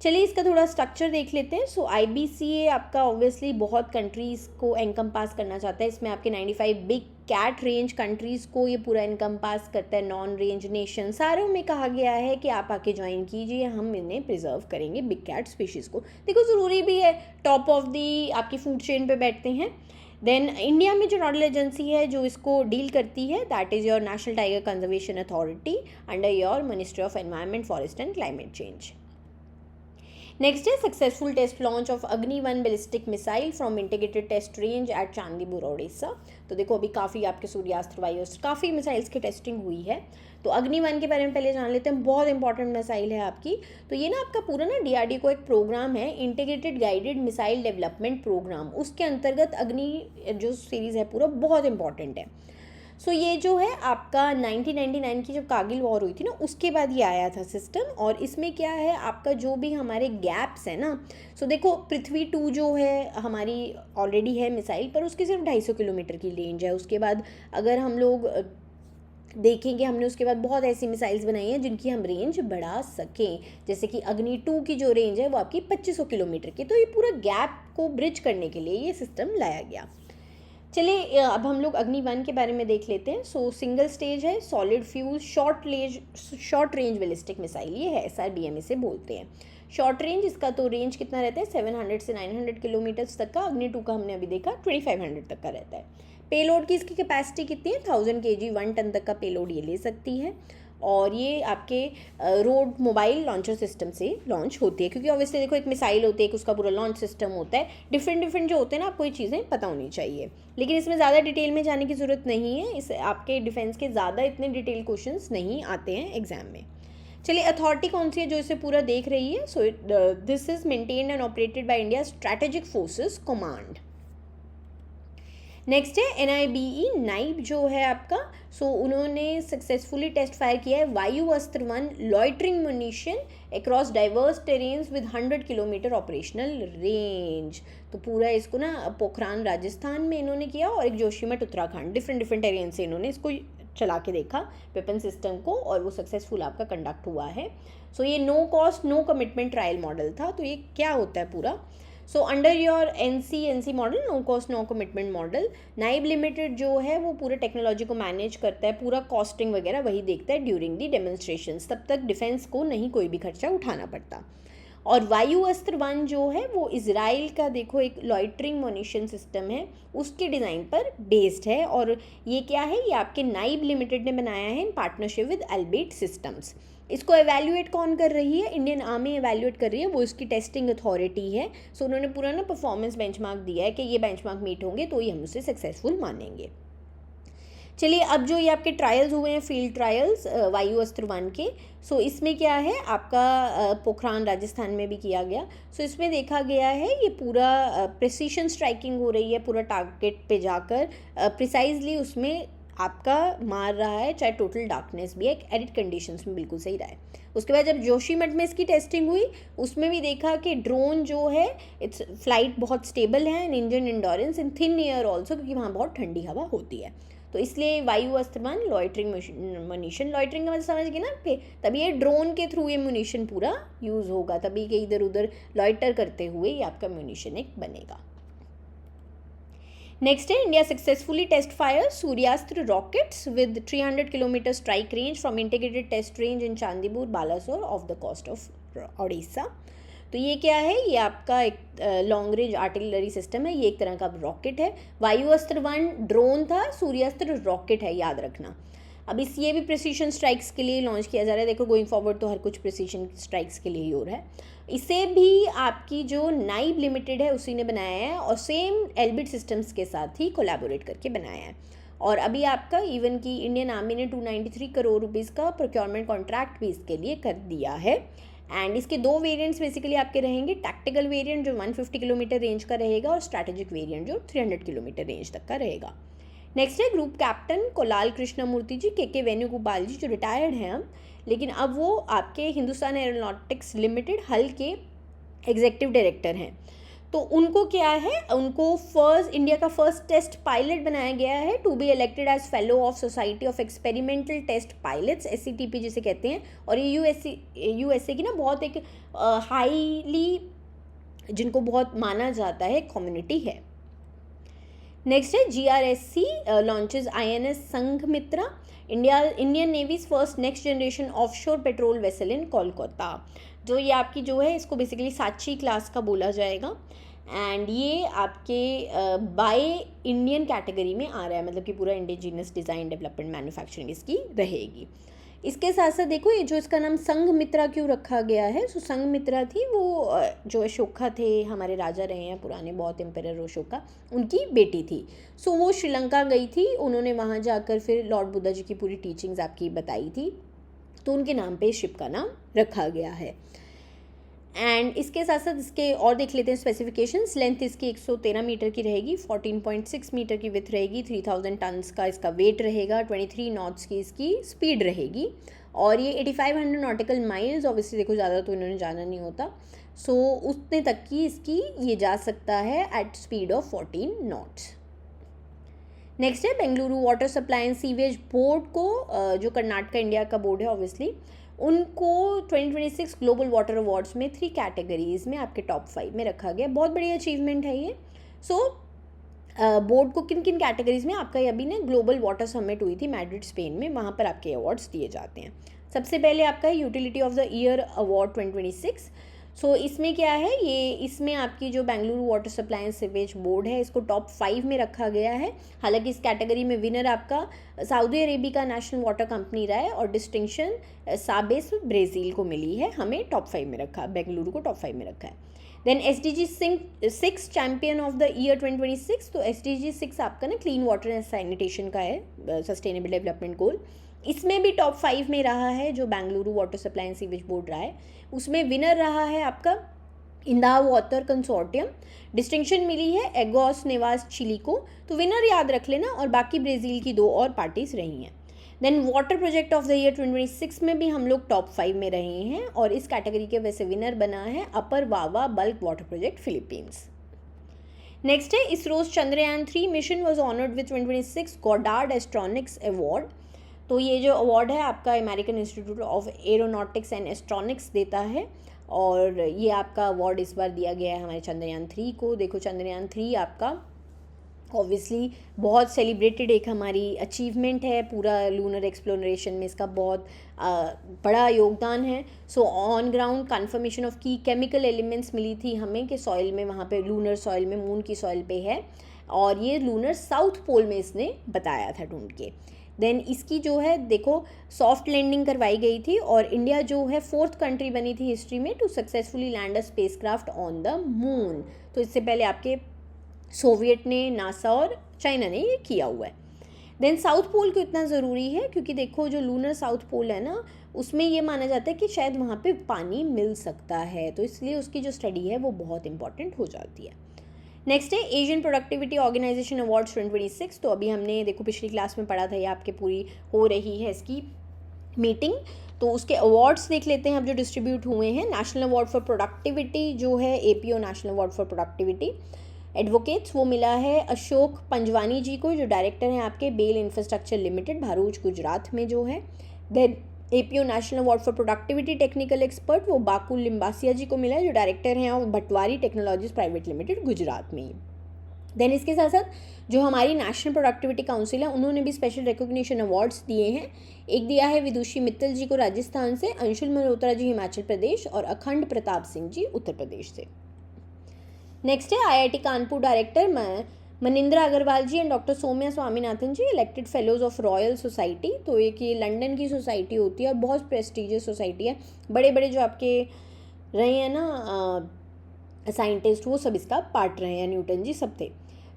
चलिए इसका थोड़ा स्ट्रक्चर देख लेते हैं। सो IBCA आपका ऑब्वियसली बहुत कंट्रीज़ को एनकम्पास करना चाहता है। इसमें आपके 95 बिग कैट रेंज कंट्रीज़ को ये पूरा एनकम्पास करता है। नॉन रेंज नेशन सारों में कहा गया है कि आप आके ज्वाइन कीजिए, हम इन्हें प्रिजर्व करेंगे बिग कैट स्पीशीज़ को। देखो ज़रूरी भी है, टॉप ऑफ दी आपकी फूड चेन पे बैठते हैं। देन इंडिया में जो नोडल एजेंसी है जो इसको डील करती है, that is your national tiger conservation authority under your ministry of environment, forest and climate change. Next है सक्सेसफुल टेस्ट लॉन्च ऑफ अग्नि-1 ballistic missile from integrated test range at Chandipur Odisha. तो देखो अभी काफ़ी आपके सूर्यास्त्र, वायुअस्त्र, काफ़ी मिसाइल्स की टेस्टिंग हुई है। तो अग्नि-1 के बारे में पहले जान लेते हैं, बहुत इंपॉर्टेंट मिसाइल है आपकी। तो ये ना आपका पूरा ना DRDO एक प्रोग्राम है, integrated guided missile development program, उसके अंतर्गत अग्नि जो सीरीज़ है पूरा बहुत इंपॉर्टेंट है। सो ये जो है आपका 1999 की जब कारगिल वॉर हुई थी ना, उसके बाद ये आया था सिस्टम। और इसमें क्या है आपका जो भी हमारे गैप्स है ना, सो देखो पृथ्वी 2 जो है हमारी ऑलरेडी है मिसाइल, पर उसकी सिर्फ 250 किलोमीटर की रेंज है। उसके बाद अगर हम लोग देखेंगे, हमने उसके बाद बहुत ऐसी मिसाइल्स बनाई हैं जिनकी हम रेंज बढ़ा सकें, जैसे कि अग्नि 2 की जो रेंज है वो आपकी 2500 किलोमीटर की। तो ये पूरा गैप को ब्रिज करने के लिए ये सिस्टम लाया गया। चलिए अब हम लोग अग्नि-1 के बारे में देख लेते हैं। सो सिंगल स्टेज है, solid fuel short range ballistic missile ये है, SRBM इसे बोलते हैं। शॉर्ट रेंज, इसका तो रेंज कितना रहता है 700 से 900 किलोमीटर्स तक का। अग्नि 2 का हमने अभी देखा 2500 तक का रहता है। पेलोड की इसकी कैपेसिटी कितनी है 1000 kg, 1 टन तक का पेलोड ये ले सकती है। और ये आपके रोड मोबाइल लॉन्चर सिस्टम से लॉन्च होती है, क्योंकि ऑब्वियसली देखो एक मिसाइल होती है, एक उसका पूरा लॉन्च सिस्टम होता है, डिफरेंट जो होते हैं ना, आपको ये चीज़ें पता होनी चाहिए। लेकिन इसमें ज़्यादा डिटेल में जाने की ज़रूरत नहीं है, इस आपके डिफेंस के ज़्यादा इतने डिटेल क्वेश्चंस नहीं आते हैं एग्जाम में। चलिए अथॉरिटी कौन सी है जो इसे पूरा देख रही है? So this is maintained and operated by India strategic forces command. Next है NIBE, नाइब जो है आपका। सो उन्होंने सक्सेसफुली टेस्ट फायर किया है वायुअस्त्र-1 loitering munition across diverse terrains with 100 kilometre operational range. तो पूरा इसको ना पोखरान राजस्थान में इन्होंने किया और एक जोशीमठ उत्तराखंड, डिफरेंट टेरेन से इन्होंने इसको चला के देखा वेपन सिस्टम को, और वो सक्सेसफुल आपका कंडक्ट हुआ है। सो ये no cost no commitment trial model था। तो ये क्या होता है पूरा? So under your NC model, no cost no commitment model, NIBE limited जो है वो पूरे टेक्नोलॉजी को मैनेज करता है, पूरा कॉस्टिंग वगैरह वही देखता है ड्यूरिंग दी डेमोन्स्ट्रेशंस। तब तक डिफेंस को नहीं कोई भी खर्चा उठाना पड़ता। और वायुअस्त्र-1 जो है वो इजराइल का देखो एक लॉइटरिंग म्यूनिशन सिस्टम है, उसके डिज़ाइन पर बेस्ड है। और ये क्या है, ये आपके नाइब लिमिटेड ने बनाया है in partnership with Elbit systems. इसको एवेल्यूएट कौन कर रही है? इंडियन आर्मी एवेल्यूएट कर रही है, वो इसकी टेस्टिंग अथॉरिटी है। सो उन्होंने पूरा ना परफॉर्मेंस बेंचमार्क दिया है कि ये बेंचमार्क मीट होंगे तो ये हम उसे सक्सेसफुल मानेंगे। चलिए अब जो ये आपके ट्रायल्स हुए हैं, फील्ड ट्रायल्स वायुअस्त्र-1 के, सो इसमें क्या है आपका पोखरान राजस्थान में भी किया गया। सो इसमें देखा गया है ये पूरा प्रिसीशन स्ट्राइकिंग हो रही है, पूरा टारगेट पे जाकर प्रिसाइजली उसमें आपका मार रहा है, चाहे टोटल डार्कनेस भी है, एक एडिट कंडीशंस में बिल्कुल सही रहा है। उसके बाद जब जोशीमठ में इसकी टेस्टिंग हुई, उसमें भी देखा कि ड्रोन जो है इट्स फ्लाइट बहुत स्टेबल है and engine endurance in thin air also, क्योंकि वहाँ बहुत ठंडी हवा होती है। तो इसलिए वायुअस्त्र-1 लॉइटरिंग म्यूनिशन, लॉइटरिंग का मतलब समझ गए ना, तभी ये ड्रोन के थ्रू ये म्यूनिशन पूरा यूज़ होगा, तभी कि इधर उधर लॉइटर करते हुए ये आपका म्यूनिशन एक बनेगा। नेक्स्ट है India successfully test fire Suryastra rockets with 300 kilometre strike range from integrated test range in Chandipur Balasore off the coast of Odisha. तो ये क्या है, ये आपका एक लॉन्ग रेंज आर्टिलरी सिस्टम है, ये एक तरह का रॉकेट है। वायुअस्त्र-1 ड्रोन था, सूर्यास्त्र रॉकेट है, याद रखना। अब ये भी प्रिसीशन स्ट्राइक्स के लिए लॉन्च किया जा रहा है। देखो गोइंग फॉरवर्ड तो हर कुछ प्रिसीशन स्ट्राइक्स के लिए ही हो रहा है। इसे भी आपकी जो नाइब लिमिटेड है उसी ने बनाया है और सेम एल्बिट सिस्टम्स के साथ ही कोलैबोरेट करके बनाया है। और अभी आपका इवन की इंडियन आर्मी ने 293 करोड़ रुपीज़ का प्रोक्योरमेंट कॉन्ट्रैक्ट भी इसके लिए कर दिया है। एंड इसके 2 वेरिएंट्स बेसिकली आपके रहेंगे, टैक्टिकल वेरिएंट जो 150 किलोमीटर रेंज का रहेगा और स्ट्रैटेजिक वेरिएंट जो 300 किलोमीटर रेंज तक का रहेगा। नेक्स्ट है ग्रुप कैप्टन कोलाल कृष्णमूर्ति जी, के वेणुगोपाल जी, जो रिटायर्ड हैं अब, लेकिन अब वो आपके हिंदुस्तान एरोनॉटिक्स लिमिटेड हल के एग्जीक्यूटिव डायरेक्टर हैं। तो उनको क्या है, उनको इंडिया का फर्स्ट टेस्ट पायलट बनाया गया है to be elected as fellow of Society of Experimental Test Pilots, SCTP जिसे कहते हैं। और ये USA की ना बहुत एक हाईली जिनको बहुत माना जाता है कम्युनिटी है। नेक्स्ट है GRSC launches INS Sanghamitra, Indian Navy's first next generation offshore patrol vessel in Kolkata. जो ये आपकी जो है इसको बेसिकली साची क्लास का बोला जाएगा। एंड ये आपके बाय इंडियन कैटेगरी में आ रहा है, मतलब कि पूरा इंडिजिनियस डिज़ाइन डेवलपमेंट मैन्युफैक्चरिंग इसकी रहेगी। इसके साथ साथ देखो ये जो इसका नाम संघमित्रा क्यों रखा गया है, सो संघमित्रा थी वो जो अशोका थे, हमारे राजा रहे हैं पुराने बहुत, एम्परर अशोका, उनकी बेटी थी। सो वो श्रीलंका गई थी, उन्होंने वहाँ जाकर फिर लॉर्ड बुद्धा जी की पूरी टीचिंग्स आपकी बताई थी, तो उनके नाम पे इस शिप का नाम रखा गया है। एंड इसके साथ साथ इसके और देख लेते हैं स्पेसिफिकेशंस। लेंथ इसकी 113 मीटर की रहेगी, 14.6 मीटर की विथ रहेगी, 3000 टन्स का इसका वेट रहेगा, 23 नॉट्स की इसकी स्पीड रहेगी, और ये 8500 नॉटिकल माइल्स, ऑब्वियसली देखो ज़्यादा तो इन्होंने जाना नहीं होता, सो उतने तक की इसकी ये जा सकता है at speed of 14 knots. Next है Bengaluru water supply and sewage board को, जो कर्नाटक इंडिया का बोर्ड है ऑब्वियसली, उनको 2026 ग्लोबल वाटर अवार्ड्स में 3 कैटेगरीज में आपके टॉप 5 में रखा गया। बहुत बड़ी अचीवमेंट है ये। सो बोर्ड को किन किन कैटेगरीज में, आपका ये अभी ना ग्लोबल वाटर समिट हुई थी मैड्रिड स्पेन में, वहाँ पर आपके अवार्ड्स दिए जाते हैं। सबसे पहले आपका utility of the year award 2026। सो इसमें क्या है, ये इसमें आपकी जो Bengaluru water supply and sewage board है इसको टॉप 5 में रखा गया है। हालांकि इस कैटेगरी में विनर आपका सऊदी अरेबिया का नेशनल वाटर कंपनी रहा है, और डिस्टिंक्शन साबेस ब्राज़ील को मिली है। हमें टॉप 5 में रखा, बेंगलुरु को टॉप 5 में रखा है। Then SDG 6 champion of the year 2026। तो SDG 6 आपका ना क्लीन वाटर एंड सैनिटेशन का है, सस्टेनेबल डेवलपमेंट गोल। इसमें भी टॉप 5 में रहा है जो Bengaluru water supply and sewage board रहा है, उसमें विनर रहा है आपका इंदा वाटर कंसोर्टियम। डिस्टिंक्शन मिली है एगोस नेवास चिली को, तो विनर याद रख लेना, और बाकी ब्राज़ील की 2 और पार्टीज रही हैं। Then water project of the year 2026 में भी हम लोग टॉप 5 में रहे हैं, और इस कैटेगरी के वैसे विनर बना है upper Wawa bulk water project Philippines. Next है ISRO's Chandrayaan 3 mission was honoured with 2026 Goddard astronautics award. तो ये जो अवार्ड है आपका American Institute of Aeronautics and Astronautics देता है, और ये आपका अवार्ड इस बार दिया गया है हमारे चंद्रयान 3 को। देखो चंद्रयान 3 आपका ऑब्वियसली बहुत सेलिब्रेटेड एक हमारी अचीवमेंट है, पूरा लूनर एक्सप्लोरेशन में इसका बहुत बड़ा योगदान है। So on ground confirmation of की केमिकल एलिमेंट्स मिली थी हमें कि सॉइल में, वहाँ पे लूनर सॉइल में, मून की सॉइल पे है, और ये लूनर साउथ पोल में इसने बताया था ढूंढ के। देन इसकी जो है देखो सॉफ्ट लैंडिंग करवाई गई थी, और इंडिया जो है 4th कंट्री बनी थी हिस्ट्री में to successfully land a spacecraft on the moon. तो इससे पहले आपके सोवियत ने, नासा और चाइना ने ये किया हुआ है। देन साउथ पोल क्यों इतना ज़रूरी है, क्योंकि देखो जो लूनर साउथ पोल है ना, उसमें ये माना जाता है कि शायद वहाँ पे पानी मिल सकता है, तो इसलिए उसकी जो स्टडी है वो बहुत इंपॉर्टेंट हो जाती है। नेक्स्ट है एशियन प्रोडक्टिविटी ऑर्गेनाइजेशन अवार्ड्स 2026। तो अभी हमने देखो पिछली क्लास में पढ़ा था, ये आपके पूरी हो रही है इसकी मीटिंग, तो उसके अवार्ड्स देख लेते हैं अब जो डिस्ट्रीब्यूट हुए हैं। नेशनल अवार्ड फॉर प्रोडक्टिविटी जो है APO national award for productivity advocates, वो मिला है अशोक पंजवानी जी को, जो डायरेक्टर हैं आपके Bell Infrastructure Limited Bharuch Gujarat में जो है। Then APO national award for productivity technical expert वो बाकुल लिम्बासिया जी को मिला है, जो डायरेक्टर हैं और Bhatwari technologies private limited Gujarat में ही। देन इसके साथ साथ जो हमारी नेशनल प्रोडक्टिविटी काउंसिल है उन्होंने भी स्पेशल रिकॉग्निशन अवार्ड्स दिए हैं। एक दिया है विदुषी मित्तल जी को राजस्थान से, अंशुल मल्होत्रा जी हिमाचल प्रदेश, और अखंड प्रताप सिंह जी उत्तर प्रदेश से। नेक्स्ट है IIT Kanpur director Manindra Agrawal ji and doctor Soumya Swaminathan ji elected fellows of Royal Society. तो एक ये लंदन की सोसाइटी होती है और बहुत प्रेस्टिजियस सोसाइटी है, बड़े बड़े जो आपके रहे हैं ना साइंटिस्ट वो सब इसका पार्ट रहे हैं, न्यूटन जी सब थे।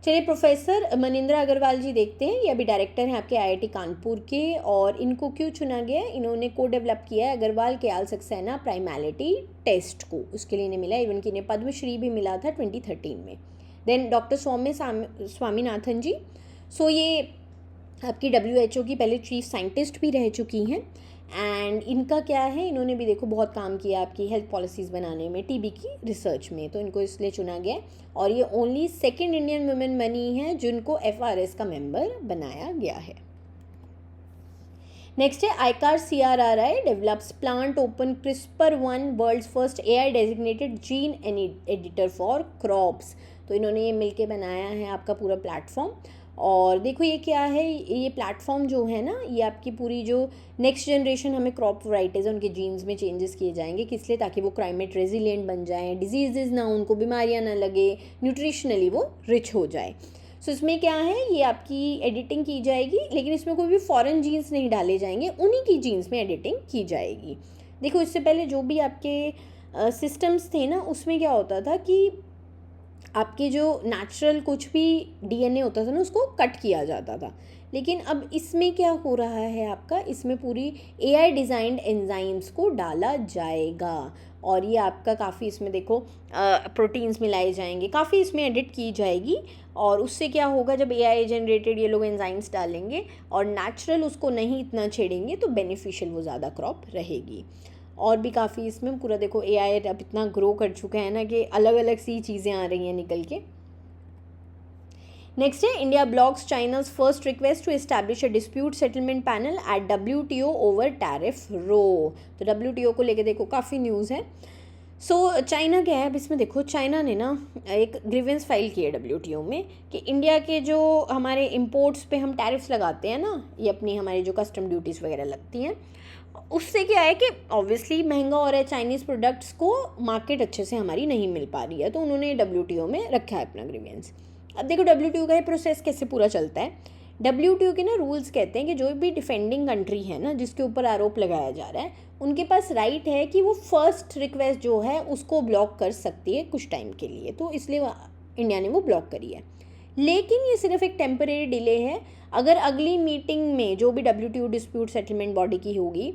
चलिए प्रोफेसर मनिंद्रा अग्रवाल जी देखते हैं, ये अभी डायरेक्टर हैं आपके IIT कानपुर के, और इनको क्यों चुना गया, इन्होंने को डेवलप किया है अग्रवाल कयाल सक्सेना प्राइमैलिटी टेस्ट को, उसके लिए इन्हें मिला, इवन कि इन्हें पद्मश्री भी मिला था 2013 में। देन डॉक्टर सौम्य स्वामीनाथन जी, सो ये आपकी WHO की पहले चीफ साइंटिस्ट भी रह चुकी हैं, एंड इनका क्या है, इन्होंने भी देखो बहुत काम किया आपकी हेल्थ पॉलिसीज़ बनाने में, TB की रिसर्च में, तो इनको इसलिए चुना गया। और ये ओनली सेकंड इंडियन वुमेन बनी है जिनको FRS का मेंबर बनाया गया है। नेक्स्ट है ICAR CRRI develops plant open CRISPR-1 world's first AI designated gene editor for crops. तो इन्होंने ये मिलके बनाया है आपका पूरा प्लेटफॉर्म, और देखो ये क्या है, ये प्लेटफॉर्म जो है ना, ये आपकी पूरी जो नेक्स्ट जनरेशन हमें क्रॉप वैराइटीज़ है उनके जीन्स में चेंजेस किए जाएंगे, किस लिए, ताकि वो क्लाइमेट रेजिलिएंट बन जाएं, डिजीज़ ना उनको बीमारियां ना लगे, न्यूट्रिशनली वो रिच हो जाए। सो इसमें क्या है, ये आपकी एडिटिंग की जाएगी, लेकिन इसमें कोई भी फॉरेन जीन्स नहीं डाले जाएंगे, उन्हीं की जीन्स में एडिटिंग की जाएगी। देखो इससे पहले जो भी आपके सिस्टम्स थे ना, उसमें क्या होता था कि आपके जो नेचुरल कुछ भी डीएनए होता था ना, उसको कट किया जाता था। लेकिन अब इसमें क्या हो रहा है आपका, इसमें पूरी एआई डिज़ाइंड एंजाइम्स को डाला जाएगा, और ये आपका काफ़ी इसमें देखो प्रोटीन्स मिलाए जाएंगे, काफ़ी इसमें एडिट की जाएगी। और उससे क्या होगा, जब एआई जनरेटेड ये लोग एंजाइम्स डालेंगे और नेचुरल उसको नहीं इतना छेड़ेंगे, तो बेनिफिशियल वो ज़्यादा क्रॉप रहेगी। और भी काफ़ी इसमें पूरा देखो एआई अब इतना ग्रो कर चुका है ना कि अलग अलग सी चीज़ें आ रही हैं निकल के। नेक्स्ट है, India blocks China's first request to establish a dispute settlement panel at WTO over tariff row. तो WTO को लेके देखो काफ़ी न्यूज़ है। सो चाइना क्या है, अब इसमें देखो चाइना ने ना एक ग्रीवेंस फाइल की है WTO में कि इंडिया के जो हमारे इम्पोर्ट्स पे हम टैरिफ्स लगाते हैं ना, ये अपनी हमारी जो कस्टम ड्यूटीज़ वगैरह लगती हैं, उससे क्या है कि ऑब्वियसली महंगा हो रहा है, चाइनीज़ प्रोडक्ट्स को मार्केट अच्छे से हमारी नहीं मिल पा रही है, तो उन्होंने WTO में रखा है अपना ग्रीवेंस। अब देखो WTO का ये प्रोसेस कैसे पूरा चलता है। WTO के ना रूल्स कहते हैं कि जो भी डिफेंडिंग कंट्री है ना, जिसके ऊपर आरोप लगाया जा रहा है, उनके पास राइट है कि वो फर्स्ट रिक्वेस्ट जो है उसको ब्लॉक कर सकती है कुछ टाइम के लिए, तो इसलिए इंडिया ने वो ब्लॉक करी है। लेकिन ये सिर्फ एक टेम्परेरी डिले है। अगर अगली मीटिंग में जो भी WTO डिस्प्यूट सेटलमेंट बॉडी की होगी,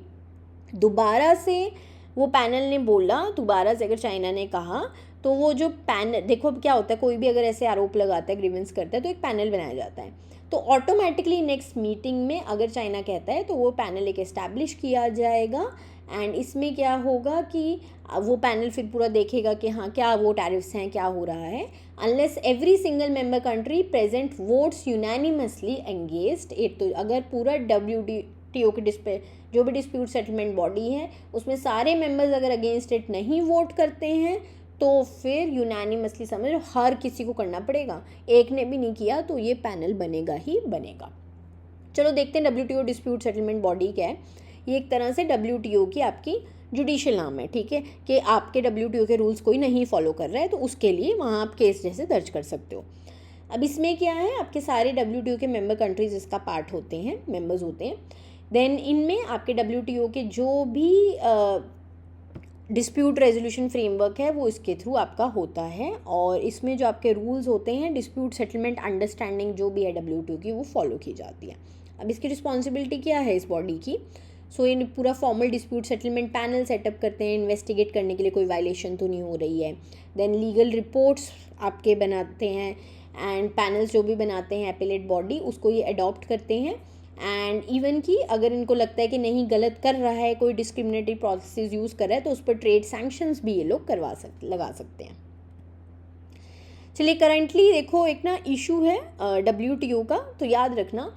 दोबारा से वो पैनल ने बोला, दोबारा से अगर चाइना ने कहा, तो वो जो पैनल, देखो अब क्या होता है, कोई भी अगर ऐसे आरोप लगाता है, ग्रीवेंस करता है, तो एक पैनल बनाया जाता है, तो ऑटोमेटिकली नेक्स्ट मीटिंग में अगर चाइना कहता है तो वो पैनल एक एस्टैब्लिश किया जाएगा। एंड इसमें क्या होगा कि वो पैनल फिर पूरा देखेगा कि हाँ क्या वो टैरिफ्स हैं, क्या हो रहा है, unless every single member country present votes unanimously engaged it. तो अगर पूरा WTO के जो भी डिस्प्यूट सेटलमेंट बॉडी है उसमें सारे मेंबर्स अगर अगेंस्ट इट नहीं वोट करते हैं, तो फिर यूनानिमसली समझ हर किसी को करना पड़ेगा, एक ने भी नहीं किया तो ये पैनल बनेगा ही बनेगा। चलो देखते हैं WTO डिस्प्यूट सेटलमेंट बॉडी क्या है। ये एक तरह से WTO की आपकी जुडिशियल नाम है, ठीक है, कि आपके WTO के रूल्स कोई नहीं फॉलो कर रहा है, तो उसके लिए वहाँ आप केस जैसे दर्ज कर सकते हो। अब इसमें क्या है, आपके सारे WTO के मेंबर कंट्रीज इसका पार्ट होते हैं, मेंबर्स होते हैं। देन इनमें आपके WTO के जो भी डिस्प्यूट रेजोल्यूशन फ्रेमवर्क है वो इसके थ्रू आपका होता है, और इसमें जो आपके रूल्स होते हैं, डिस्प्यूट सेटलमेंट अंडरस्टैंडिंग जो भी है WTO की, वो फॉलो की जाती है। अब इसकी रिस्पॉन्सिबिलिटी क्या है इस बॉडी की। सो ये पूरा formal dispute settlement panel setup करते हैं, इन्वेस्टिगेट करने के लिए कोई वायलेशन तो नहीं हो रही है। देन लीगल रिपोर्ट्स आपके बनाते हैं, एंड पैनल्स जो भी बनाते हैं एपेलेट बॉडी, उसको ये अडॉप्ट करते हैं। एंड इवन कि अगर इनको लगता है कि नहीं गलत कर रहा है, कोई डिस्क्रिमिनेटरी प्रोसेस यूज़ कर रहा है, तो उस पर ट्रेड सैंक्शंस भी ये लोग लगा सकते हैं। चलिए करंटली देखो एक ना इशू है WTO का, तो याद रखना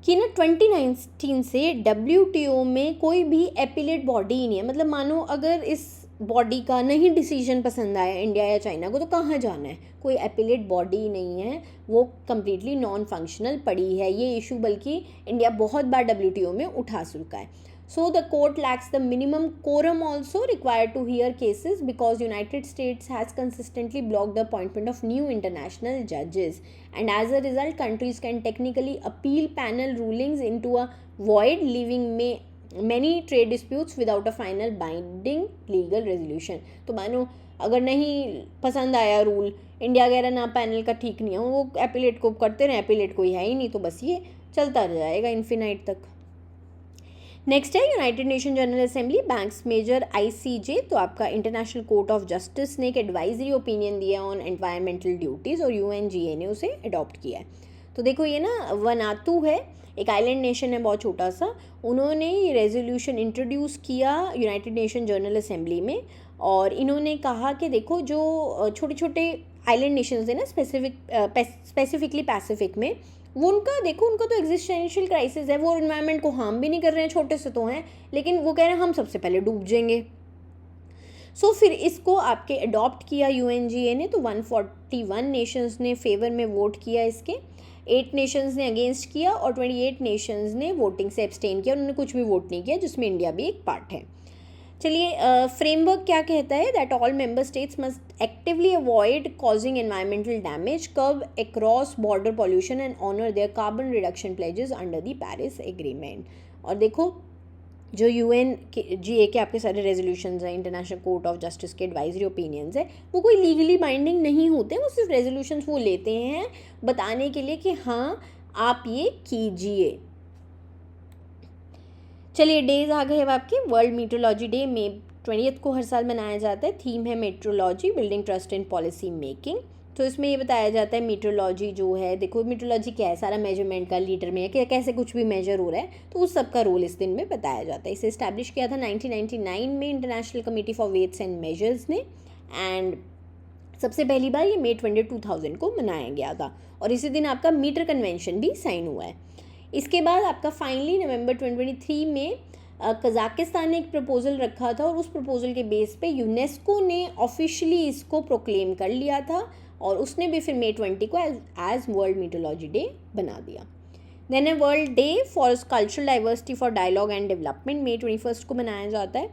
कि ना 2019 से WTO में कोई भी एपिलेट बॉडी ही नहीं है। मतलब मानो अगर इस बॉडी का नहीं डिसीजन पसंद आया इंडिया या चाइना को, तो कहाँ जाना है, कोई एपिलेट बॉडी नहीं है, वो कम्प्लीटली नॉन फंक्शनल पड़ी है। ये इशू बल्कि इंडिया बहुत बार WTO में उठा चुका है। So the court lacks the minimum quorum also required to hear cases because United States has consistently blocked the appointment of new international judges, and as a result countries can technically appeal panel rulings into a void, leaving many trade disputes without a final binding legal resolution। तो मानो अगर नहीं पसंद आया रूल, इंडिया कह रहा ना पैनल का ठीक नहीं है, वो एपिलेट को करते रहे, एपिलेट कोई है ही नहीं, तो बस ये चलता जाएगा इन्फिनाइट तक। नेक्स्ट है United Nation General Assembly banks major ICJ, तो आपका इंटरनेशनल कोर्ट ऑफ जस्टिस ने एक एडवाइजरी ओपिनियन दिया ऑन एनवायरमेंटल ड्यूटीज़, और UNGA ने उसे अडॉप्ट किया है। तो देखो ये ना वनातू है, एक आइलैंड नेशन है बहुत छोटा सा, उन्होंने ये रेजोल्यूशन इंट्रोड्यूस किया यूनाइटेड नेशन जनरल असेंबली में, और इन्होंने कहा कि देखो जो छोटे छोटे आइलैंड नेशंस हैं ना, स्पेसिफिकली पैसिफिक में, वो उनका देखो उनका तो एग्जिस्टेंशियल क्राइसिस है, वो एनवायरनमेंट को हार्म भी नहीं कर रहे हैं, छोटे से तो हैं, लेकिन वो कह रहे हैं हम सबसे पहले डूब जाएंगे। सो फिर इसको आपके अडॉप्ट किया UNGA ने, तो 141 नेशंस ने फेवर में वोट किया इसके। 8 नेशंस ने अगेंस्ट किया और 28 नेशंस ने वोटिंग से एब्सटेन किया, उन्होंने कुछ भी वोट नहीं किया, जिसमें इंडिया भी एक पार्ट है। चलिए फ्रेमवर्क क्या कहता है, that all member states must actively avoid causing environmental damage, curb across border pollution and honour their carbon reduction pledges under the Paris agreement. और देखो जो UNGA के आपके सारे रेजोल्यूशंस हैं, इंटरनेशनल कोर्ट ऑफ जस्टिस के एडवाइजरी ओपिनियंस है, वो कोई लीगली बाइंडिंग नहीं होते, वो सिर्फ रेजोल्यूशंस वो लेते हैं बताने के लिए कि हाँ आप ये कीजिए। चलिए डेज आ गए अब आपके। वर्ल्ड मीटरोलॉजी डे मई 20 को हर साल मनाया जाता है। थीम है metrology, building trust in policy making. तो इसमें ये बताया जाता है मीटरोलॉजी जो है, देखो मीटरोलॉजी क्या है, सारा मेजरमेंट का लीटर में है कि कैसे कुछ भी मेजर हो रहा है, तो उस सब का रोल इस दिन में बताया जाता है। इसे इस्टेब्लिश किया था 1999 में International Committee for Weights and Measures ने, एंड सबसे पहली बार ये मई 20 को मनाया गया था। और इसी दिन आपका मीटर कन्वेंशन भी साइन हुआ है। इसके बाद आपका फाइनली नवंबर 2023 में कज़ाकिस्तान ने एक प्रपोज़ल रखा था और उस प्रपोज़ल के बेस पे यूनेस्को ने ऑफिशियली इसको प्रोक्लेम कर लिया था और उसने भी फिर मई 20 को एज वर्ल्ड मीटरोलॉजी डे बना दिया। देन है world day for cultural diversity for dialogue and development, मई 21 को मनाया जाता है।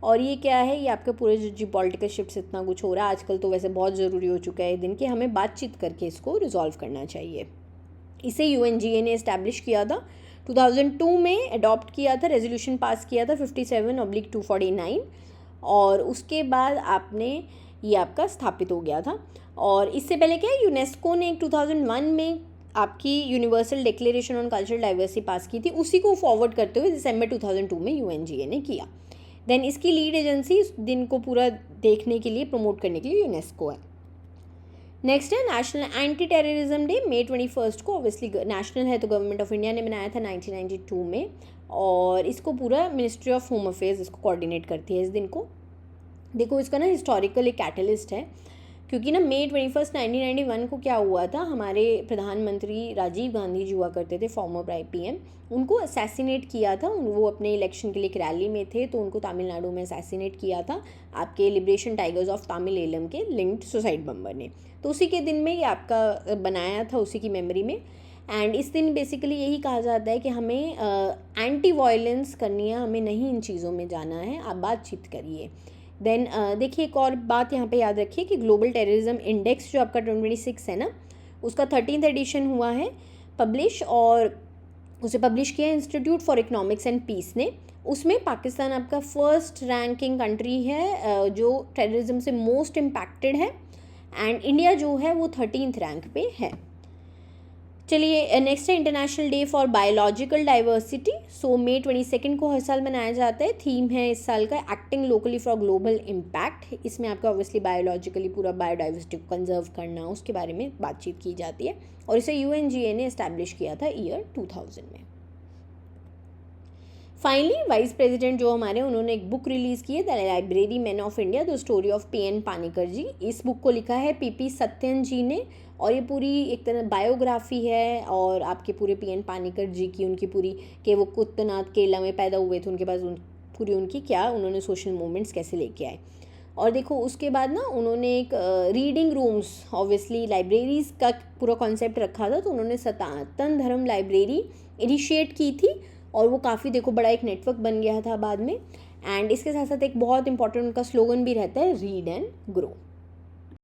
और ये क्या है, ये आपके पूरे जो पॉलिटिकल शिफ्ट इतना कुछ हो रहा है आजकल, तो वैसे बहुत ज़रूरी हो चुका है दिन कि हमें बातचीत करके इसको रिजॉल्व करना चाहिए। इसे UNGA ने इस्टेब्लिश किया था 2002 में, अडॉप्ट किया था, रेजोल्यूशन पास किया था 57/249 और उसके बाद आपने ये आपका स्थापित हो गया था। और इससे पहले क्या है, यूनेस्को ने 2001 में आपकी universal declaration on cultural diversity pass की थी, उसी को फॉरवर्ड करते हुए दिसंबर 2002 में UNGA ने किया। देन इसकी लीड एजेंसी इस दिन को पूरा देखने के लिए, प्रमोट करने के लिए यूनेस्को है। नेक्स्ट है नेशनल एंटी टेररिज्म डे, मई 21 को। ऑब्वियसली नेशनल है तो गवर्नमेंट ऑफ इंडिया ने बनाया था 1992 में, और इसको पूरा मिनिस्ट्री ऑफ होम अफेयर्स इसको कोऑर्डिनेट करती है इस दिन को। देखो इसका ना हिस्टोरिकल एक कैटलिस्ट है, क्योंकि ना मई 21 1991 को क्या हुआ था, हमारे प्रधानमंत्री राजीव गांधी जी हुआ करते थे, फॉर्मर PM, उनको असैसिनेट किया था। वो अपने इलेक्शन के लिए एक रैली में थे तो उनको तमिलनाडु में असैसिनेट किया था आपके लिबरेशन टाइगर्स ऑफ तमिल के लिंक्ड सुसाइड बम्बर ने। तो उसी के दिन में ये आपका बनाया था, उसी की मेमोरी में। एंड इस दिन बेसिकली यही कहा जाता है कि हमें एंटी वायलेंस करनी है, हमें नहीं इन चीज़ों में जाना है, आप बातचीत करिए। देन देखिए एक और बात यहाँ पे याद रखिए कि ग्लोबल टेररिज्म इंडेक्स जो आपका 2026 है ना, उसका 13th एडिशन हुआ है पब्लिश, और उसे पब्लिश किया Institute for Economics and Peace ने। उसमें पाकिस्तान आपका फर्स्ट रैंकिंग कंट्री है जो टेररिज्म से मोस्ट इम्पैक्टेड है, एंड इंडिया जो है वो 13th रैंक पे है। चलिए नेक्स्ट है International Day for Biological Diversity. So मई 22 को हर साल मनाया जाता है। थीम है इस साल का acting locally for global impact. इसमें आपका ऑब्वियसली बायोलॉजिकली पूरा बायोडाइवर्सिटी को कंजर्व करना, उसके बारे में बातचीत की जाती है, और इसे UNGA ने इस्टेब्लिश किया था ईयर 2000 में। फाइनली वाइस प्रेसिडेंट जो हमारे, उन्होंने एक बुक रिलीज़ की है, the library man of India, the story of PN Panikkar जी। इस बुक को लिखा है PP सत्यन जी ने, और ये पूरी एक तरह बायोग्राफी है और आपके पूरे PN पानीकर जी की, उनकी पूरी, कि वो कुतनाथ केरला में पैदा हुए थे, उनके पास पूरी उनकी क्या उन्होंने सोशल मूवमेंट्स कैसे लेके आए। और देखो उसके बाद ना उन्होंने एक रीडिंग रूम्स, ऑब्वियसली लाइब्रेरीज़ का पूरा कॉन्सेप्ट रखा था, तो उन्होंने सनातन धर्म लाइब्रेरी इनिशिएट की थी, और वो काफ़ी देखो बड़ा एक नेटवर्क बन गया था बाद में। एंड इसके साथ साथ एक बहुत इंपॉर्टेंट उनका स्लोगन भी रहता है, रीड एंड ग्रो।